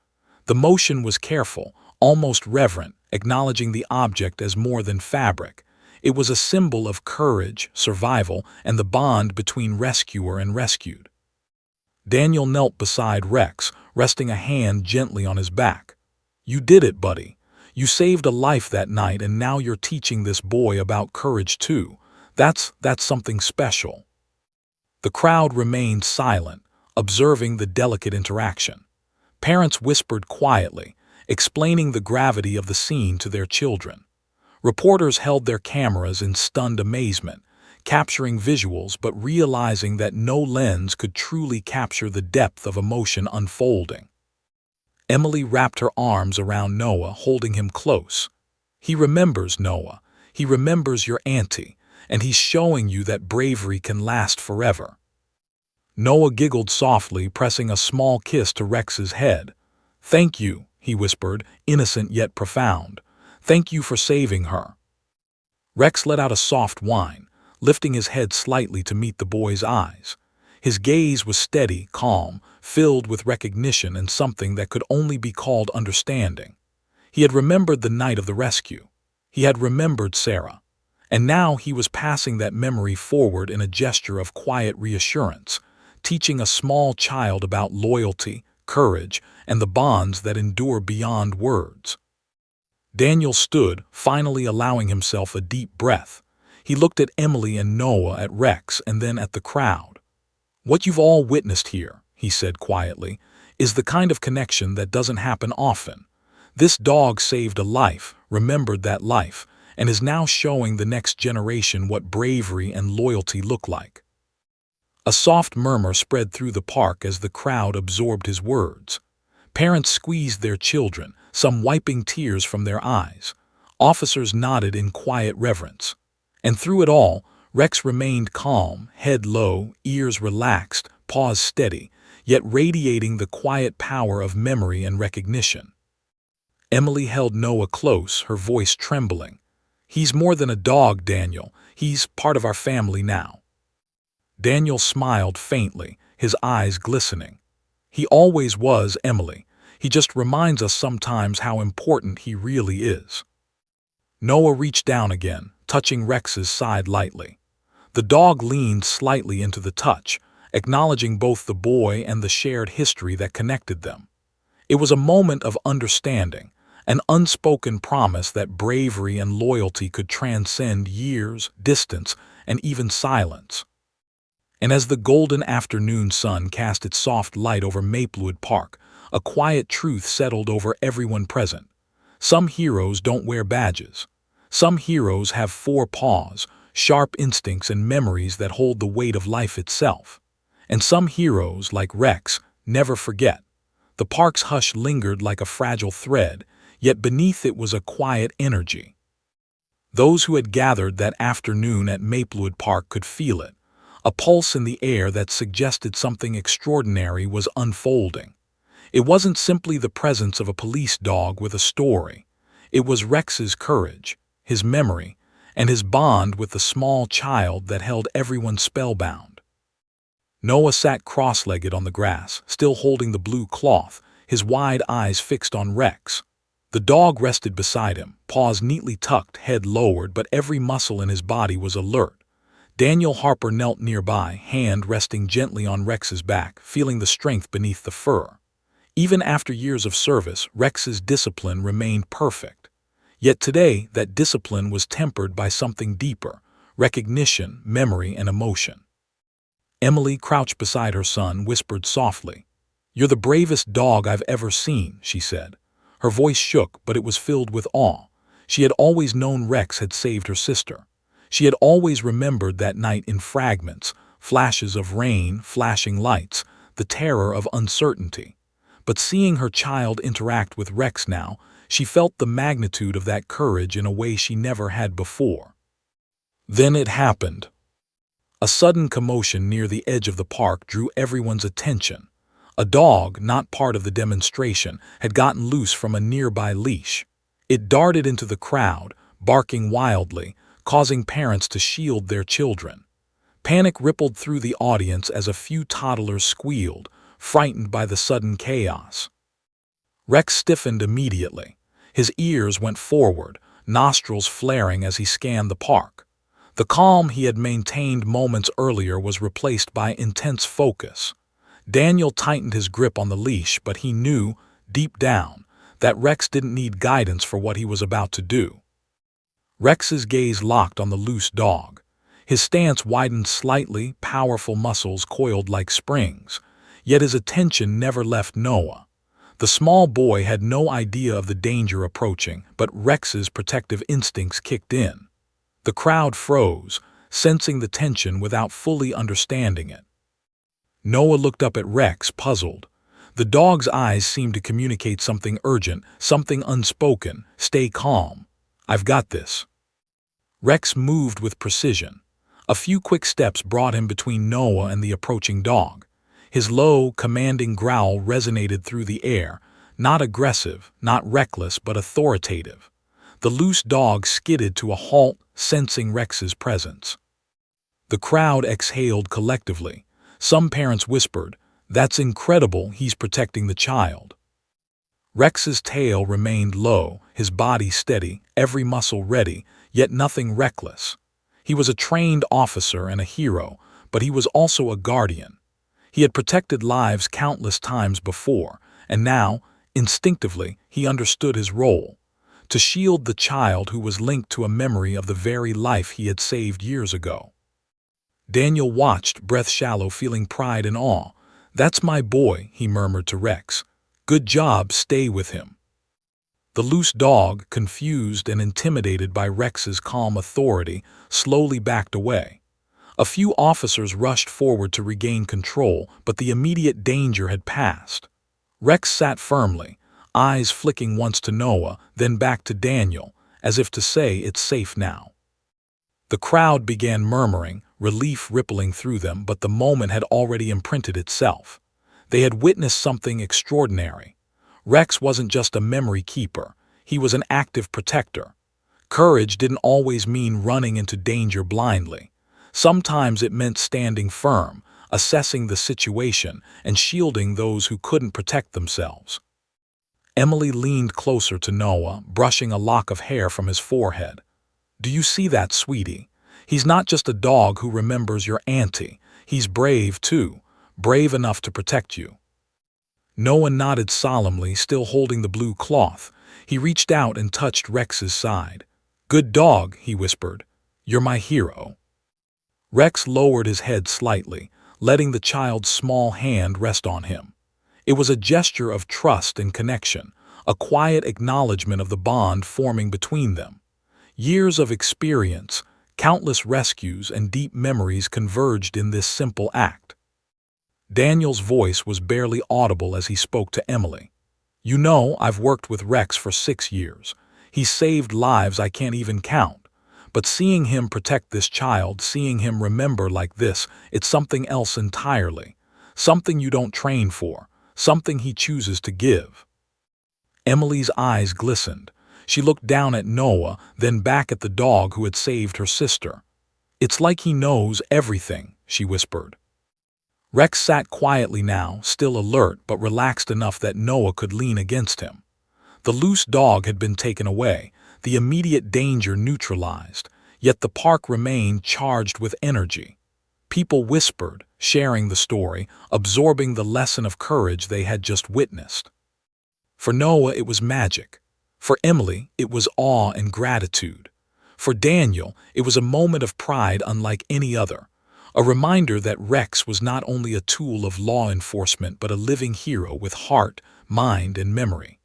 The motion was careful, almost reverent, acknowledging the object as more than fabric. It was a symbol of courage, survival, and the bond between rescuer and rescued. Daniel knelt beside Rex, resting a hand gently on his back. "You did it, buddy. You saved a life that night, and now you're teaching this boy about courage too. That's something special." The crowd remained silent, observing the delicate interaction. Parents whispered quietly, explaining the gravity of the scene to their children. Reporters held their cameras in stunned amazement, capturing visuals but realizing that no lens could truly capture the depth of emotion unfolding. Emily wrapped her arms around Noah, holding him close. "He remembers, Noah. He remembers your auntie, and he's showing you that bravery can last forever." Noah giggled softly, pressing a small kiss to Rex's head. "Thank you," he whispered, innocent yet profound. "Thank you for saving her." Rex let out a soft whine, lifting his head slightly to meet the boy's eyes. His gaze was steady, calm, filled with recognition and something that could only be called understanding. He had remembered the night of the rescue. He had remembered Sarah. And now he was passing that memory forward in a gesture of quiet reassurance, teaching a small child about loyalty, courage, and the bonds that endure beyond words. Daniel stood, finally allowing himself a deep breath. He looked at Emily and Noah, at Rex, and then at the crowd. "What you've all witnessed here," he said quietly, "is the kind of connection that doesn't happen often. This dog saved a life, remembered that life, and is now showing the next generation what bravery and loyalty look like." A soft murmur spread through the park as the crowd absorbed his words. Parents squeezed their children, some wiping tears from their eyes. Officers nodded in quiet reverence. And through it all, Rex remained calm, head low, ears relaxed, paws steady, yet radiating the quiet power of memory and recognition. Emily held Noah close, her voice trembling. "He's more than a dog, Daniel. He's part of our family now." Daniel smiled faintly, his eyes glistening. "He always was, Emily. He just reminds us sometimes how important he really is. Noah reached down again, touching Rex's side lightly. The dog leaned slightly into the touch, acknowledging both the boy and the shared history that connected them. It was a moment of understanding, an unspoken promise that bravery and loyalty could transcend years, distance, and even silence. And as the golden afternoon sun cast its soft light over Maplewood Park, a quiet truth settled over everyone present. Some heroes don't wear badges. Some heroes have four paws, sharp instincts and memories that hold the weight of life itself. And some heroes, like Rex, never forget. The park's hush lingered like a fragile thread, yet beneath it was a quiet energy. Those who had gathered that afternoon at Maplewood Park could feel it, a pulse in the air that suggested something extraordinary was unfolding. It wasn't simply the presence of a police dog with a story. It was Rex's courage, his memory, and his bond with the small child that held everyone spellbound. Noah sat cross-legged on the grass, still holding the blue cloth, his wide eyes fixed on Rex. The dog rested beside him, paws neatly tucked, head lowered, but every muscle in his body was alert. Daniel Harper knelt nearby, hand resting gently on Rex's back, feeling the strength beneath the fur. Even after years of service, Rex's discipline remained perfect. Yet today, that discipline was tempered by something deeper: recognition, memory, and emotion. Emily, crouched beside her son, whispered softly, "You're the bravest dog I've ever seen," she said. Her voice shook, but it was filled with awe. She had always known Rex had saved her sister. She had always remembered that night in fragments, flashes of rain, flashing lights, the terror of uncertainty. But seeing her child interact with Rex now, she felt the magnitude of that courage in a way she never had before. Then it happened. A sudden commotion near the edge of the park drew everyone's attention. A dog, not part of the demonstration, had gotten loose from a nearby leash. It darted into the crowd, barking wildly, causing parents to shield their children. Panic rippled through the audience as a few toddlers squealed, frightened by the sudden chaos. Rex stiffened immediately. His ears went forward, nostrils flaring as he scanned the park. The calm he had maintained moments earlier was replaced by intense focus. Daniel tightened his grip on the leash, but he knew, deep down, that Rex didn't need guidance for what he was about to do. Rex's gaze locked on the loose dog. His stance widened slightly, powerful muscles coiled like springs. Yet his attention never left Noah. The small boy had no idea of the danger approaching, but Rex's protective instincts kicked in. The crowd froze, sensing the tension without fully understanding it. Noah looked up at Rex, puzzled. The dog's eyes seemed to communicate something urgent, something unspoken. "Stay calm. I've got this." Rex moved with precision. A few quick steps brought him between Noah and the approaching dog. His low, commanding growl resonated through the air, not aggressive, not reckless, but authoritative. The loose dog skidded to a halt, sensing Rex's presence. The crowd exhaled collectively. Some parents whispered, "That's incredible, he's protecting the child." Rex's tail remained low, his body steady, every muscle ready, yet nothing reckless. He was a trained officer and a hero, but he was also a guardian. He had protected lives countless times before, and now, instinctively, he understood his role: to shield the child who was linked to a memory of the very life he had saved years ago. Daniel watched, breath shallow, feeling pride and awe. "That's my boy," he murmured to Rex. "Good job, stay with him." The loose dog, confused and intimidated by Rex's calm authority, slowly backed away. A few officers rushed forward to regain control, but the immediate danger had passed. Rex sat firmly, eyes flicking once to Noah, then back to Daniel, as if to say it's safe now. The crowd began murmuring, relief rippling through them, but the moment had already imprinted itself. They had witnessed something extraordinary. Rex wasn't just a memory keeper, he was an active protector. Courage didn't always mean running into danger blindly. Sometimes it meant standing firm, assessing the situation, and shielding those who couldn't protect themselves. Emily leaned closer to Noah, brushing a lock of hair from his forehead. "Do you see that, sweetie? He's not just a dog who remembers your auntie. He's brave, too. Brave enough to protect you." Noah nodded solemnly, still holding the blue cloth. He reached out and touched Rex's side. "Good dog," he whispered. "You're my hero." Rex lowered his head slightly, letting the child's small hand rest on him. It was a gesture of trust and connection, a quiet acknowledgement of the bond forming between them. Years of experience, countless rescues, and deep memories converged in this simple act. Daniel's voice was barely audible as he spoke to Emily. "You know, I've worked with Rex for 6 years. He's saved lives I can't even count. But seeing him protect this child, seeing him remember like this, it's something else entirely. Something you don't train for, something he chooses to give." Emily's eyes glistened. She looked down at Noah, then back at the dog who had saved her sister. "It's like he knows everything," she whispered. Rex sat quietly now, still alert but relaxed enough that Noah could lean against him. The loose dog had been taken away, the immediate danger neutralized, yet the park remained charged with energy. People whispered, sharing the story, absorbing the lesson of courage they had just witnessed. For Noah, it was magic. For Emily, it was awe and gratitude. For Daniel, it was a moment of pride unlike any other. A reminder that Rex was not only a tool of law enforcement but a living hero with heart, mind, and memory.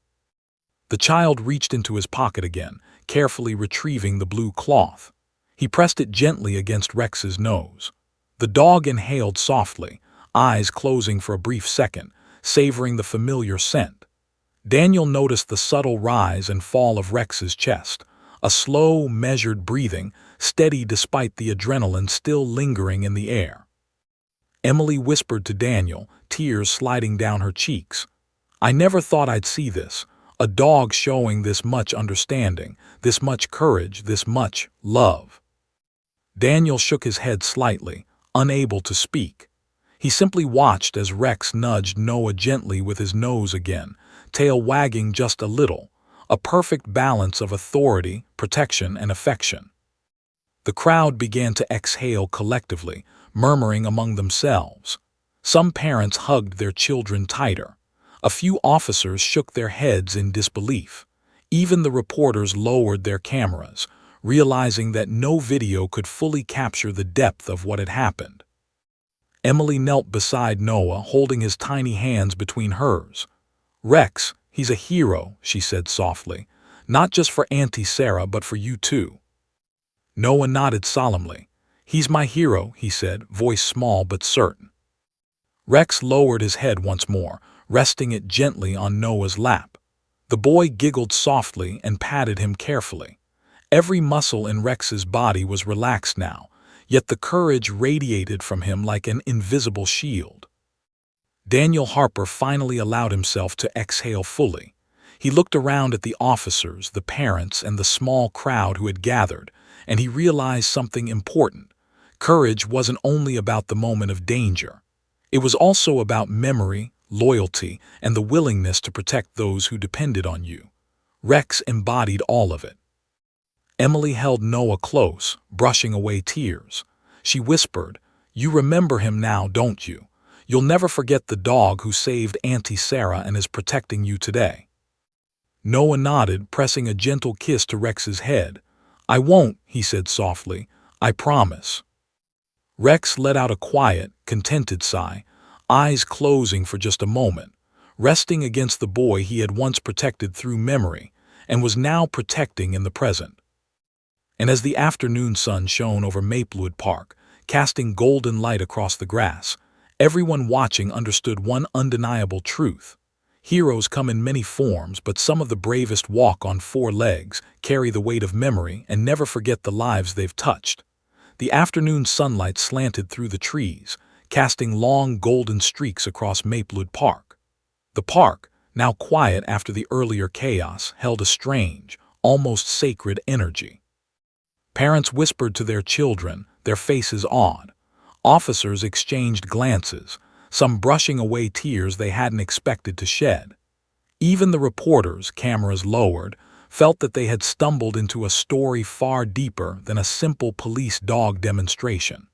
The child reached into his pocket again, carefully retrieving the blue cloth. He pressed it gently against Rex's nose. The dog inhaled softly, eyes closing for a brief second, savoring the familiar scent. Daniel noticed the subtle rise and fall of Rex's chest, a slow, measured breathing, steady despite the adrenaline still lingering in the air. Emily whispered to Daniel, tears sliding down her cheeks. "I never thought I'd see this, a dog showing this much understanding, this much courage, this much love." Daniel shook his head slightly, unable to speak. He simply watched as Rex nudged Noah gently with his nose again, tail wagging just a little, a perfect balance of authority, protection, and affection. The crowd began to exhale collectively, murmuring among themselves. Some parents hugged their children tighter. A few officers shook their heads in disbelief. Even the reporters lowered their cameras, realizing that no video could fully capture the depth of what had happened. Emily knelt beside Noah, holding his tiny hands between hers. "Rex, he's a hero," she said softly. "Not just for Auntie Sarah, but for you too." Noah nodded solemnly. "He's my hero," he said, voice small but certain. Rex lowered his head once more, resting it gently on Noah's lap. The boy giggled softly and patted him carefully. Every muscle in Rex's body was relaxed now, yet the courage radiated from him like an invisible shield. Daniel Harper finally allowed himself to exhale fully. He looked around at the officers, the parents, and the small crowd who had gathered, and he realized something important. Courage wasn't only about the moment of danger. It was also about memory, loyalty, and the willingness to protect those who depended on you. Rex embodied all of it. Emily held Noah close, brushing away tears. She whispered, "You remember him now, don't you? You'll never forget the dog who saved Auntie Sarah and is protecting you today." Noah nodded, pressing a gentle kiss to Rex's head. "I won't," he said softly. "I promise." Rex let out a quiet, contented sigh, eyes closing for just a moment, resting against the boy he had once protected through memory and was now protecting in the present. And as the afternoon sun shone over Maplewood Park, casting golden light across the grass, everyone watching understood one undeniable truth. Heroes come in many forms, but some of the bravest walk on 4 legs, carry the weight of memory, and never forget the lives they've touched. The afternoon sunlight slanted through the trees, casting long golden streaks across Maplewood Park. The park, now quiet after the earlier chaos, held a strange, almost sacred energy. Parents whispered to their children, their faces awed. Officers exchanged glances, some brushing away tears they hadn't expected to shed. Even the reporters, cameras lowered, felt that they had stumbled into a story far deeper than a simple police dog demonstration.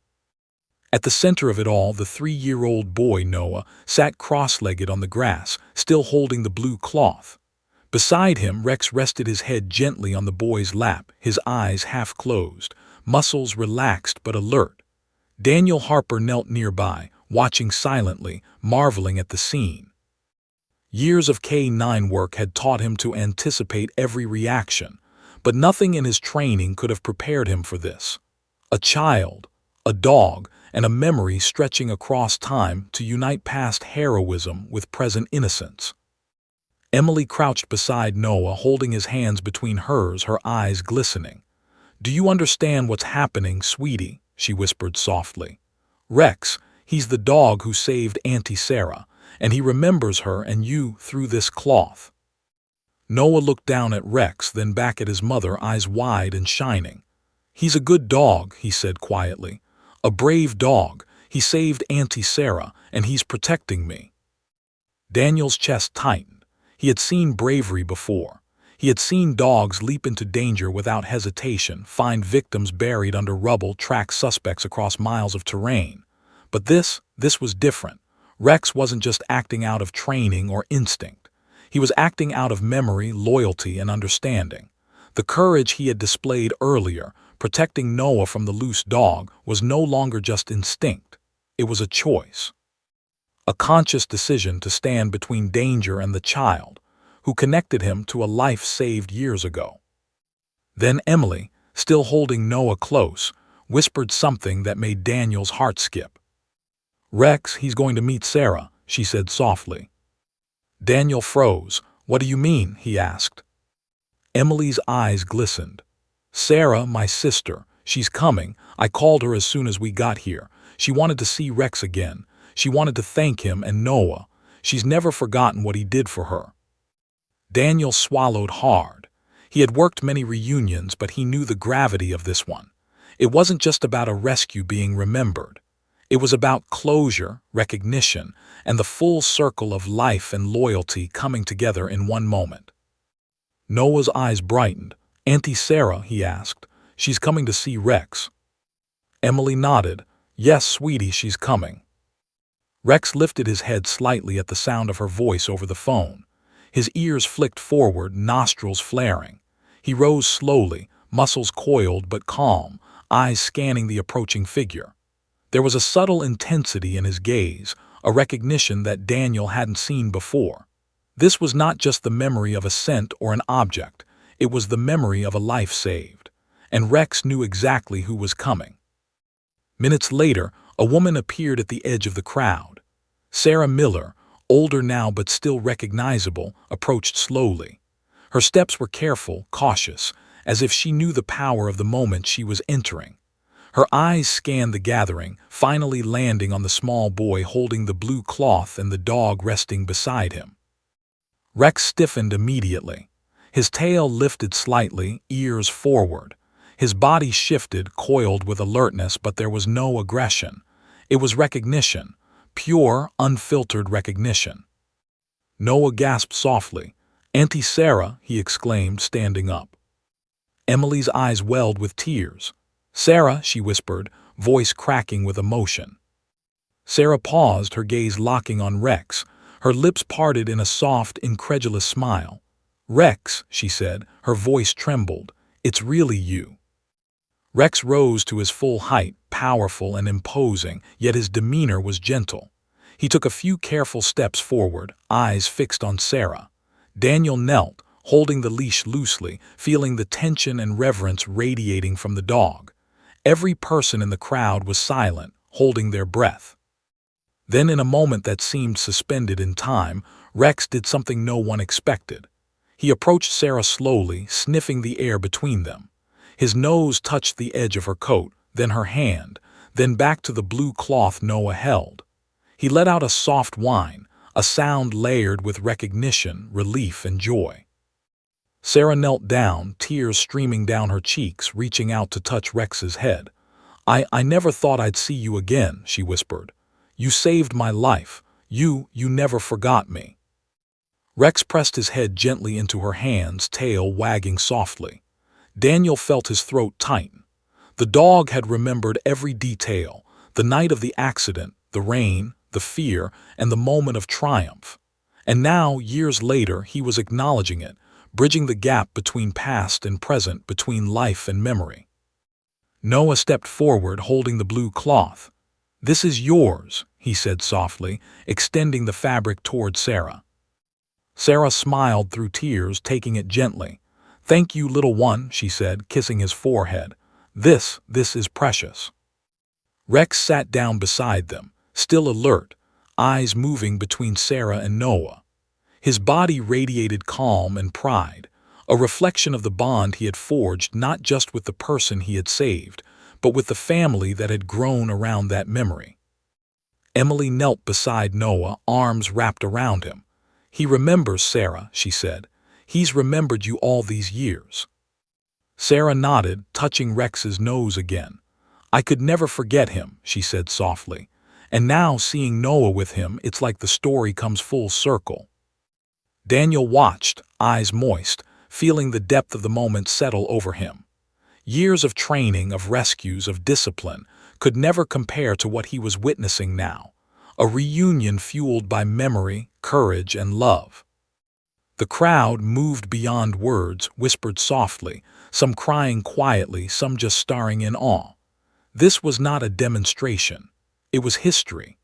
At the center of it all, the 3-year-old boy, Noah, sat cross-legged on the grass, still holding the blue cloth. Beside him, Rex rested his head gently on the boy's lap, his eyes half closed, muscles relaxed but alert. Daniel Harper knelt nearby, watching silently, marveling at the scene. Years of K-9 work had taught him to anticipate every reaction, but nothing in his training could have prepared him for this. A child, a dog, and a memory stretching across time to unite past heroism with present innocence. Emily crouched beside Noah, holding his hands between hers, her eyes glistening. "Do you understand what's happening, sweetie?" she whispered softly. "Rex, he's the dog who saved Auntie Sarah, and he remembers her and you through this cloth." Noah looked down at Rex, then back at his mother, eyes wide and shining. "He's a good dog," he said quietly. "A brave dog. He saved Auntie Sarah, and he's protecting me." Daniel's chest tightened. He had seen bravery before. He had seen dogs leap into danger without hesitation, find victims buried under rubble, track suspects across miles of terrain. But this was different. Rex wasn't just acting out of training or instinct. He was acting out of memory, loyalty, and understanding. The courage he had displayed earlier, protecting Noah from the loose dog, was no longer just instinct. It was a choice. A conscious decision to stand between danger and the child, who connected him to a life saved years ago. Then Emily, still holding Noah close, whispered something that made Daniel's heart skip. "Rex, he's going to meet Sarah," she said softly. Daniel froze. "What do you mean?" he asked. Emily's eyes glistened. "Sarah, my sister, she's coming. I called her as soon as we got here. She wanted to see Rex again. She wanted to thank him and Noah. She's never forgotten what he did for her." Daniel swallowed hard. He had worked many reunions, but he knew the gravity of this one. It wasn't just about a rescue being remembered. It was about closure, recognition, and the full circle of life and loyalty coming together in one moment. Noah's eyes brightened. "Auntie Sarah?" he asked. "She's coming to see Rex." Emily nodded. "Yes, sweetie, she's coming." Rex lifted his head slightly at the sound of her voice over the phone. His ears flicked forward, nostrils flaring. He rose slowly, muscles coiled but calm, eyes scanning the approaching figure. There was a subtle intensity in his gaze, a recognition that Daniel hadn't seen before. This was not just the memory of a scent or an object, it was the memory of a life saved. And Rex knew exactly who was coming. Minutes later, a woman appeared at the edge of the crowd. Sarah Miller, older now but still recognizable, approached slowly. Her steps were careful, cautious, as if she knew the power of the moment she was entering. Her eyes scanned the gathering, finally landing on the small boy holding the blue cloth and the dog resting beside him. Rex stiffened immediately. His tail lifted slightly, ears forward. His body shifted, coiled with alertness, but there was no aggression. It was recognition, pure, unfiltered recognition. Noah gasped softly. "Auntie Sarah," he exclaimed, standing up. Emily's eyes welled with tears. "Sarah," she whispered, voice cracking with emotion. Sarah paused, her gaze locking on Rex, her lips parted in a soft, incredulous smile. "Rex," she said, her voice trembled, "it's really you." Rex rose to his full height, powerful and imposing, yet his demeanor was gentle. He took a few careful steps forward, eyes fixed on Sarah. Daniel knelt, holding the leash loosely, feeling the tension and reverence radiating from the dog. Every person in the crowd was silent, holding their breath. Then, in a moment that seemed suspended in time, Rex did something no one expected. He approached Sarah slowly, sniffing the air between them. His nose touched the edge of her coat, then her hand, then back to the blue cloth Noah held. He let out a soft whine, a sound layered with recognition, relief, and joy. Sarah knelt down, tears streaming down her cheeks, reaching out to touch Rex's head. I never thought I'd see you again," she whispered. "You saved my life. You never forgot me." Rex pressed his head gently into her hands, tail wagging softly. Daniel felt his throat tighten. The dog had remembered every detail, the night of the accident, the rain, the fear, and the moment of triumph. And now, years later, he was acknowledging it, bridging the gap between past and present, between life and memory. Noah stepped forward, holding the blue cloth. "This is yours," he said softly, extending the fabric toward Sarah. Sarah smiled through tears, taking it gently. "Thank you, little one," she said, kissing his forehead. This is precious." Rex sat down beside them, still alert, eyes moving between Sarah and Noah. His body radiated calm and pride, a reflection of the bond he had forged not just with the person he had saved, but with the family that had grown around that memory. Emily knelt beside Noah, arms wrapped around him. "He remembers, Sarah," she said. "He's remembered you all these years." Sarah nodded, touching Rex's nose again. "I could never forget him," she said softly. "And now, seeing Noah with him, it's like the story comes full circle." Daniel watched, eyes moist, feeling the depth of the moment settle over him. Years of training, of rescues, of discipline, could never compare to what he was witnessing now, a reunion fueled by memory, courage, and love. The crowd, moved beyond words, whispered softly, some crying quietly, some just staring in awe. This was not a demonstration. It was history.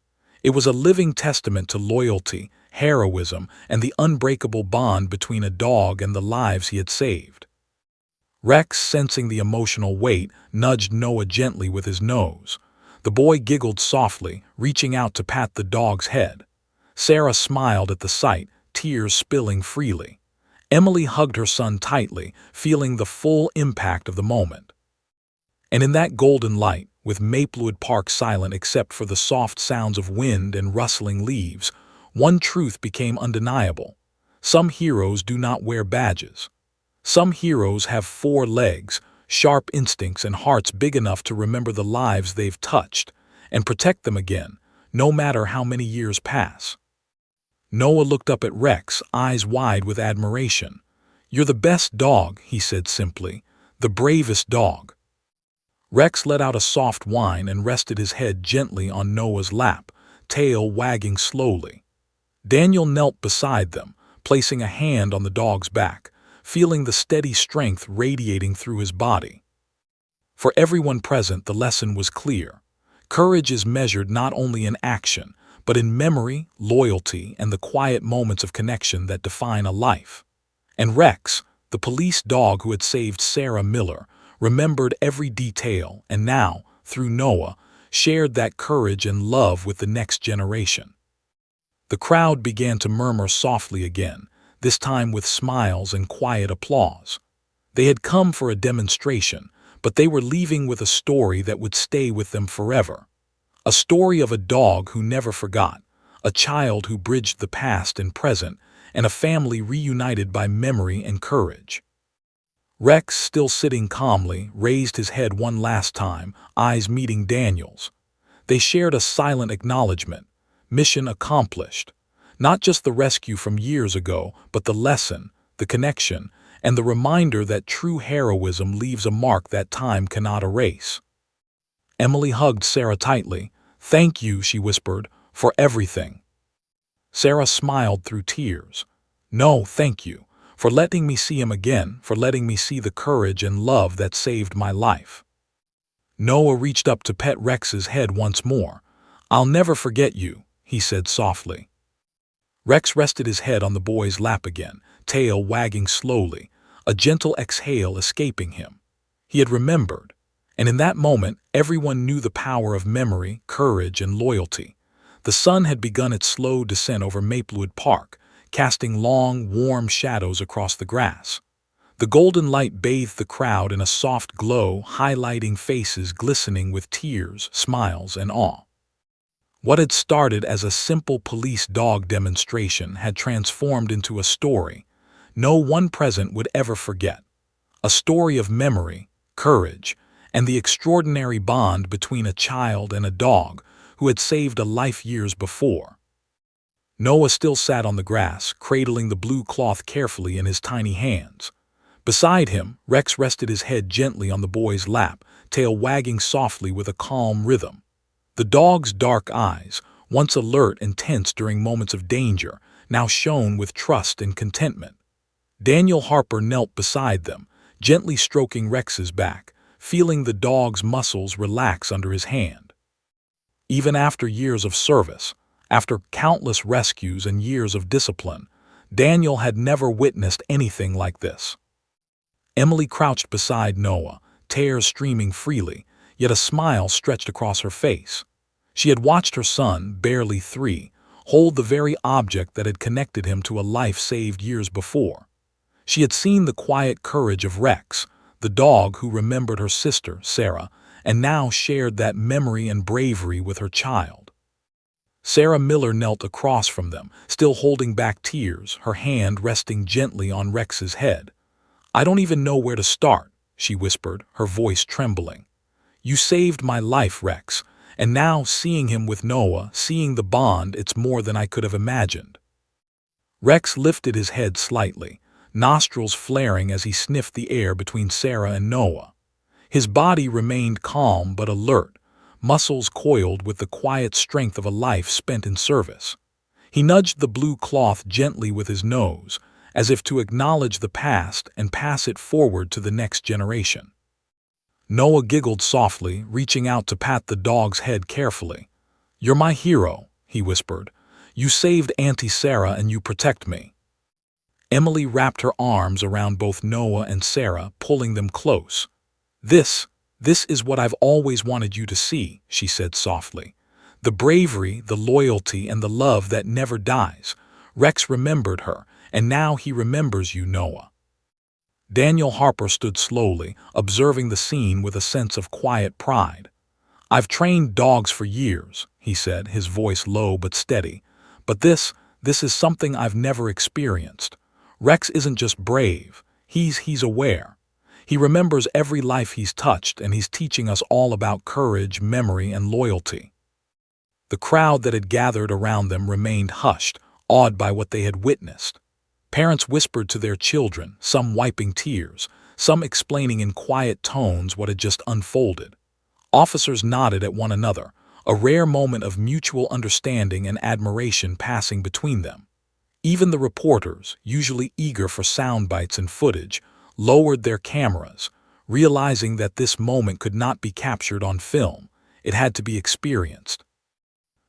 It was a living testament to loyalty, heroism, and the unbreakable bond between a dog and the lives he had saved. Rex, sensing the emotional weight, nudged Noah gently with his nose. The boy giggled softly, reaching out to pat the dog's head. Sarah smiled at the sight, tears spilling freely. Emily hugged her son tightly, feeling the full impact of the moment. And in that golden light, with Maplewood Park silent except for the soft sounds of wind and rustling leaves, one truth became undeniable. Some heroes do not wear badges. Some heroes have 4 legs, sharp instincts, and hearts big enough to remember the lives they've touched and protect them again, no matter how many years pass. Noah looked up at Rex, eyes wide with admiration. "You're the best dog," he said simply, "the bravest dog." Rex let out a soft whine and rested his head gently on Noah's lap, tail wagging slowly. Daniel knelt beside them, placing a hand on the dog's back, feeling the steady strength radiating through his body. For everyone present, the lesson was clear. Courage is measured not only in action, but in memory, loyalty, and the quiet moments of connection that define a life. And Rex, the police dog who had saved Sarah Miller, remembered every detail and now, through Noah, shared that courage and love with the next generation. The crowd began to murmur softly again, this time with smiles and quiet applause. They had come for a demonstration, but they were leaving with a story that would stay with them forever. A story of a dog who never forgot, a child who bridged the past and present, and a family reunited by memory and courage. Rex, still sitting calmly, raised his head one last time, eyes meeting Daniel's. They shared a silent acknowledgement. Mission accomplished. Not just the rescue from years ago, but the lesson, the connection, and the reminder that true heroism leaves a mark that time cannot erase. Emily hugged Sarah tightly. "Thank you," she whispered, "for everything." Sarah smiled through tears. "No, thank you. For letting me see him again, for letting me see the courage and love that saved my life." Noah reached up to pet Rex's head once more. "I'll never forget you," he said softly. Rex rested his head on the boy's lap again, tail wagging slowly, a gentle exhale escaping him. He had remembered, and in that moment everyone knew the power of memory, courage, and loyalty. The sun had begun its slow descent over Maplewood Park, casting long, warm shadows across the grass. The golden light bathed the crowd in a soft glow, highlighting faces glistening with tears, smiles, and awe. What had started as a simple police dog demonstration had transformed into a story no one present would ever forget. A story of memory, courage, and the extraordinary bond between a child and a dog who had saved a life years before. Noah still sat on the grass, cradling the blue cloth carefully in his tiny hands. Beside him, Rex rested his head gently on the boy's lap, tail wagging softly with a calm rhythm. The dog's dark eyes, once alert and tense during moments of danger, now shone with trust and contentment. Daniel Harper knelt beside them, gently stroking Rex's back, feeling the dog's muscles relax under his hand. Even after years of service, after countless rescues and years of discipline, Daniel had never witnessed anything like this. Emily crouched beside Noah, tears streaming freely, yet a smile stretched across her face. She had watched her son, barely 3, hold the very object that had connected him to a life saved years before. She had seen the quiet courage of Rex, the dog who remembered her sister, Sarah, and now shared that memory and bravery with her child. Sarah Miller knelt across from them, still holding back tears, her hand resting gently on Rex's head. "I don't even know where to start," she whispered, her voice trembling. "You saved my life, Rex, and now seeing him with Noah, seeing the bond, it's more than I could have imagined." Rex lifted his head slightly, nostrils flaring as he sniffed the air between Sarah and Noah. His body remained calm but alert, muscles coiled with the quiet strength of a life spent in service. He nudged the blue cloth gently with his nose, as if to acknowledge the past and pass it forward to the next generation. Noah giggled softly, reaching out to pat the dog's head carefully. "You're my hero," he whispered. "You saved Auntie Sarah and you protect me." Emily wrapped her arms around both Noah and Sarah, pulling them close. This is what I've always wanted you to see," she said softly. "The bravery, the loyalty, and the love that never dies. Rex remembered her, and now he remembers you, Noah." Daniel Harper stood slowly, observing the scene with a sense of quiet pride. "I've trained dogs for years," he said, his voice low but steady. "But this is something I've never experienced. Rex isn't just brave, he's aware. He remembers every life he's touched, and he's teaching us all about courage, memory, and loyalty." The crowd that had gathered around them remained hushed, awed by what they had witnessed. Parents whispered to their children, some wiping tears, some explaining in quiet tones what had just unfolded. Officers nodded at one another, a rare moment of mutual understanding and admiration passing between them. Even the reporters, usually eager for sound bites and footage, lowered their cameras, realizing that this moment could not be captured on film. It had to be experienced.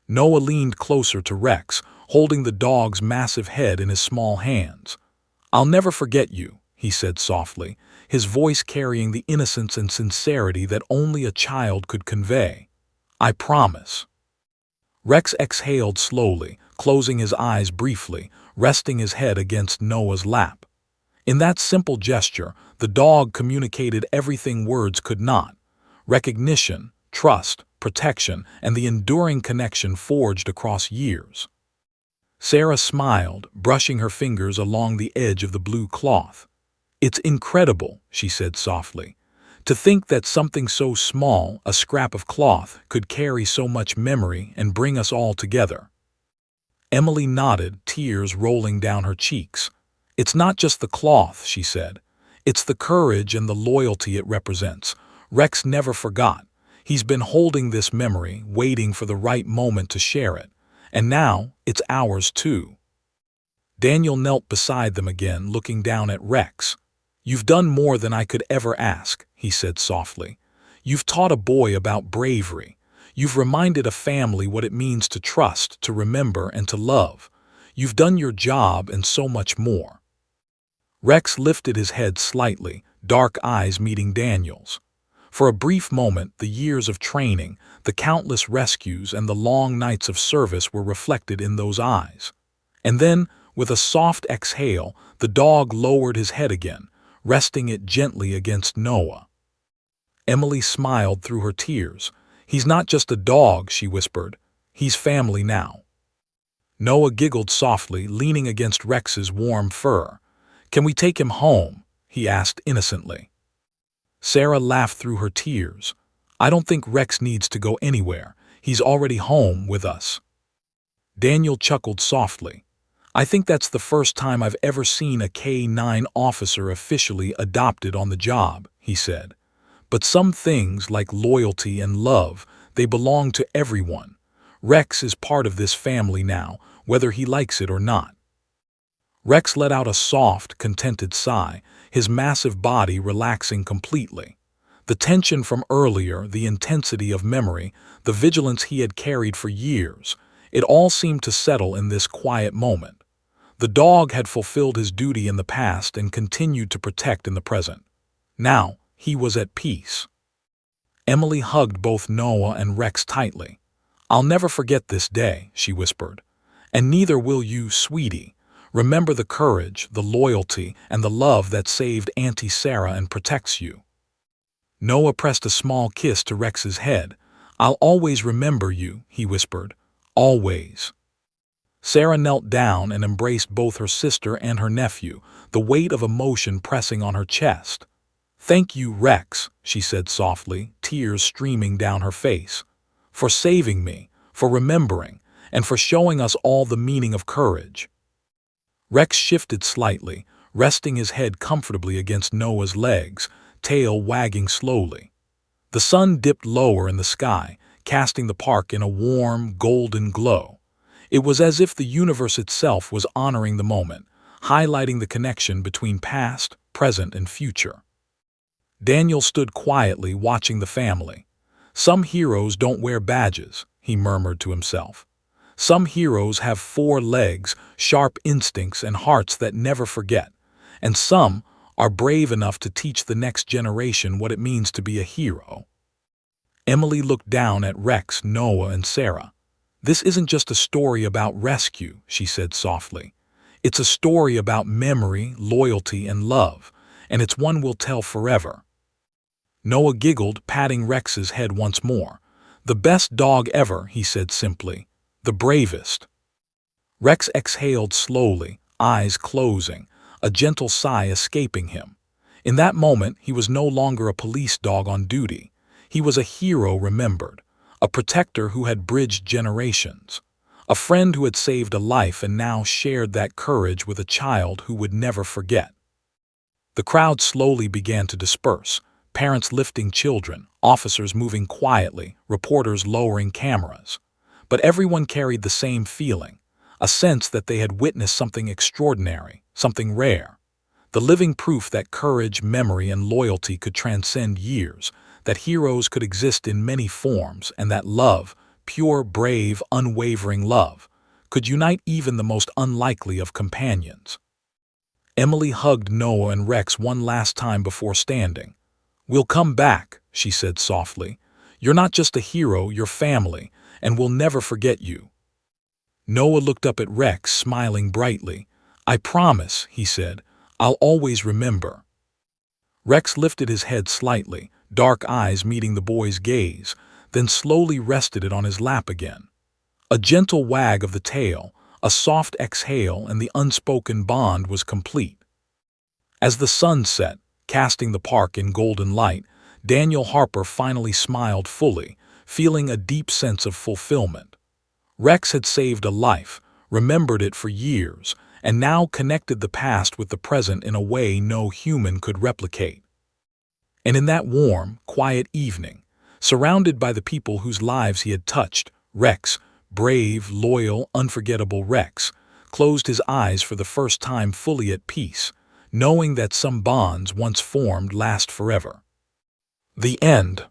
Noah leaned closer to Rex, holding the dog's massive head in his small hands. "I'll never forget you," he said softly, his voice carrying the innocence and sincerity that only a child could convey. "I promise." Rex exhaled slowly, closing his eyes briefly, resting his head against Noah's lap. In that simple gesture, the dog communicated everything words could not: recognition, trust, protection, and the enduring connection forged across years. Sarah smiled, brushing her fingers along the edge of the blue cloth. "It's incredible," she said softly. "To think that something so small, a scrap of cloth, could carry so much memory and bring us all together." Emily nodded, tears rolling down her cheeks. "It's not just the cloth," she said. "It's the courage and the loyalty it represents. Rex never forgot. He's been holding this memory, waiting for the right moment to share it. And now, it's ours too." Daniel knelt beside them again, looking down at Rex. "You've done more than I could ever ask," he said softly. "You've taught a boy about bravery. You've reminded a family what it means to trust, to remember, and to love. You've done your job and so much more." Rex lifted his head slightly, dark eyes meeting Daniel's. For a brief moment, the years of training, the countless rescues, and the long nights of service were reflected in those eyes. And then, with a soft exhale, the dog lowered his head again, resting it gently against Noah. Emily smiled through her tears. "He's not just a dog," she whispered. "He's family now." Noah giggled softly, leaning against Rex's warm fur. "Can we take him home?" he asked innocently. Sarah laughed through her tears. "I don't think Rex needs to go anywhere. He's already home with us." Daniel chuckled softly. I think that's the first time I've ever seen a K-9 officer officially adopted on the job, he said. But some things, like loyalty and love, they belong to everyone. Rex is part of this family now, whether he likes it or not. Rex let out a soft, contented sigh, his massive body relaxing completely. The tension from earlier, the intensity of memory, the vigilance he had carried for years, it all seemed to settle in this quiet moment. The dog had fulfilled his duty in the past and continued to protect in the present. Now, he was at peace. Emily hugged both Noah and Rex tightly. I'll never forget this day, she whispered. And neither will you, sweetie. Remember the courage, the loyalty, and the love that saved Auntie Sarah and protects you. Noah pressed a small kiss to Rex's head. I'll always remember you, he whispered. Always. Sarah knelt down and embraced both her sister and her nephew, the weight of emotion pressing on her chest. Thank you, Rex, she said softly, tears streaming down her face. For saving me, for remembering, and for showing us all the meaning of courage. Rex shifted slightly, resting his head comfortably against Noah's legs, tail wagging slowly. The sun dipped lower in the sky, casting the park in a warm, golden glow. It was as if the universe itself was honoring the moment, highlighting the connection between past, present, and future. Daniel stood quietly watching the family. Some heroes don't wear badges, he murmured to himself. Some heroes have 4 legs, sharp instincts, and hearts that never forget. And some are brave enough to teach the next generation what it means to be a hero. Emily looked down at Rex, Noah, and Sarah. This isn't just a story about rescue, she said softly. It's a story about memory, loyalty, and love, and it's one we'll tell forever. Noah giggled, patting Rex's head once more. The best dog ever, he said simply. The bravest. Rex exhaled slowly, eyes closing, a gentle sigh escaping him. In that moment, he was no longer a police dog on duty. He was a hero remembered, a protector who had bridged generations, a friend who had saved a life and now shared that courage with a child who would never forget. The crowd slowly began to disperse, parents lifting children, officers moving quietly, reporters lowering cameras. But everyone carried the same feeling, a sense that they had witnessed something extraordinary, something rare. The living proof that courage, memory, and loyalty could transcend years, that heroes could exist in many forms, and that love, pure, brave, unwavering love, could unite even the most unlikely of companions. Emily hugged Noah and Rex one last time before standing. We'll come back, she said softly. You're not just a hero, you're family, and we'll never forget you. Noah looked up at Rex, smiling brightly. I promise, he said, I'll always remember. Rex lifted his head slightly, dark eyes meeting the boy's gaze, then slowly rested it on his lap again. A gentle wag of the tail, a soft exhale, and the unspoken bond was complete. As the sun set, casting the park in golden light, Daniel Harper finally smiled fully, feeling a deep sense of fulfillment. Rex had saved a life, remembered it for years, and now connected the past with the present in a way no human could replicate. And in that warm, quiet evening, surrounded by the people whose lives he had touched, Rex, brave, loyal, unforgettable Rex, closed his eyes for the first time fully at peace, knowing that some bonds once formed last forever. The end.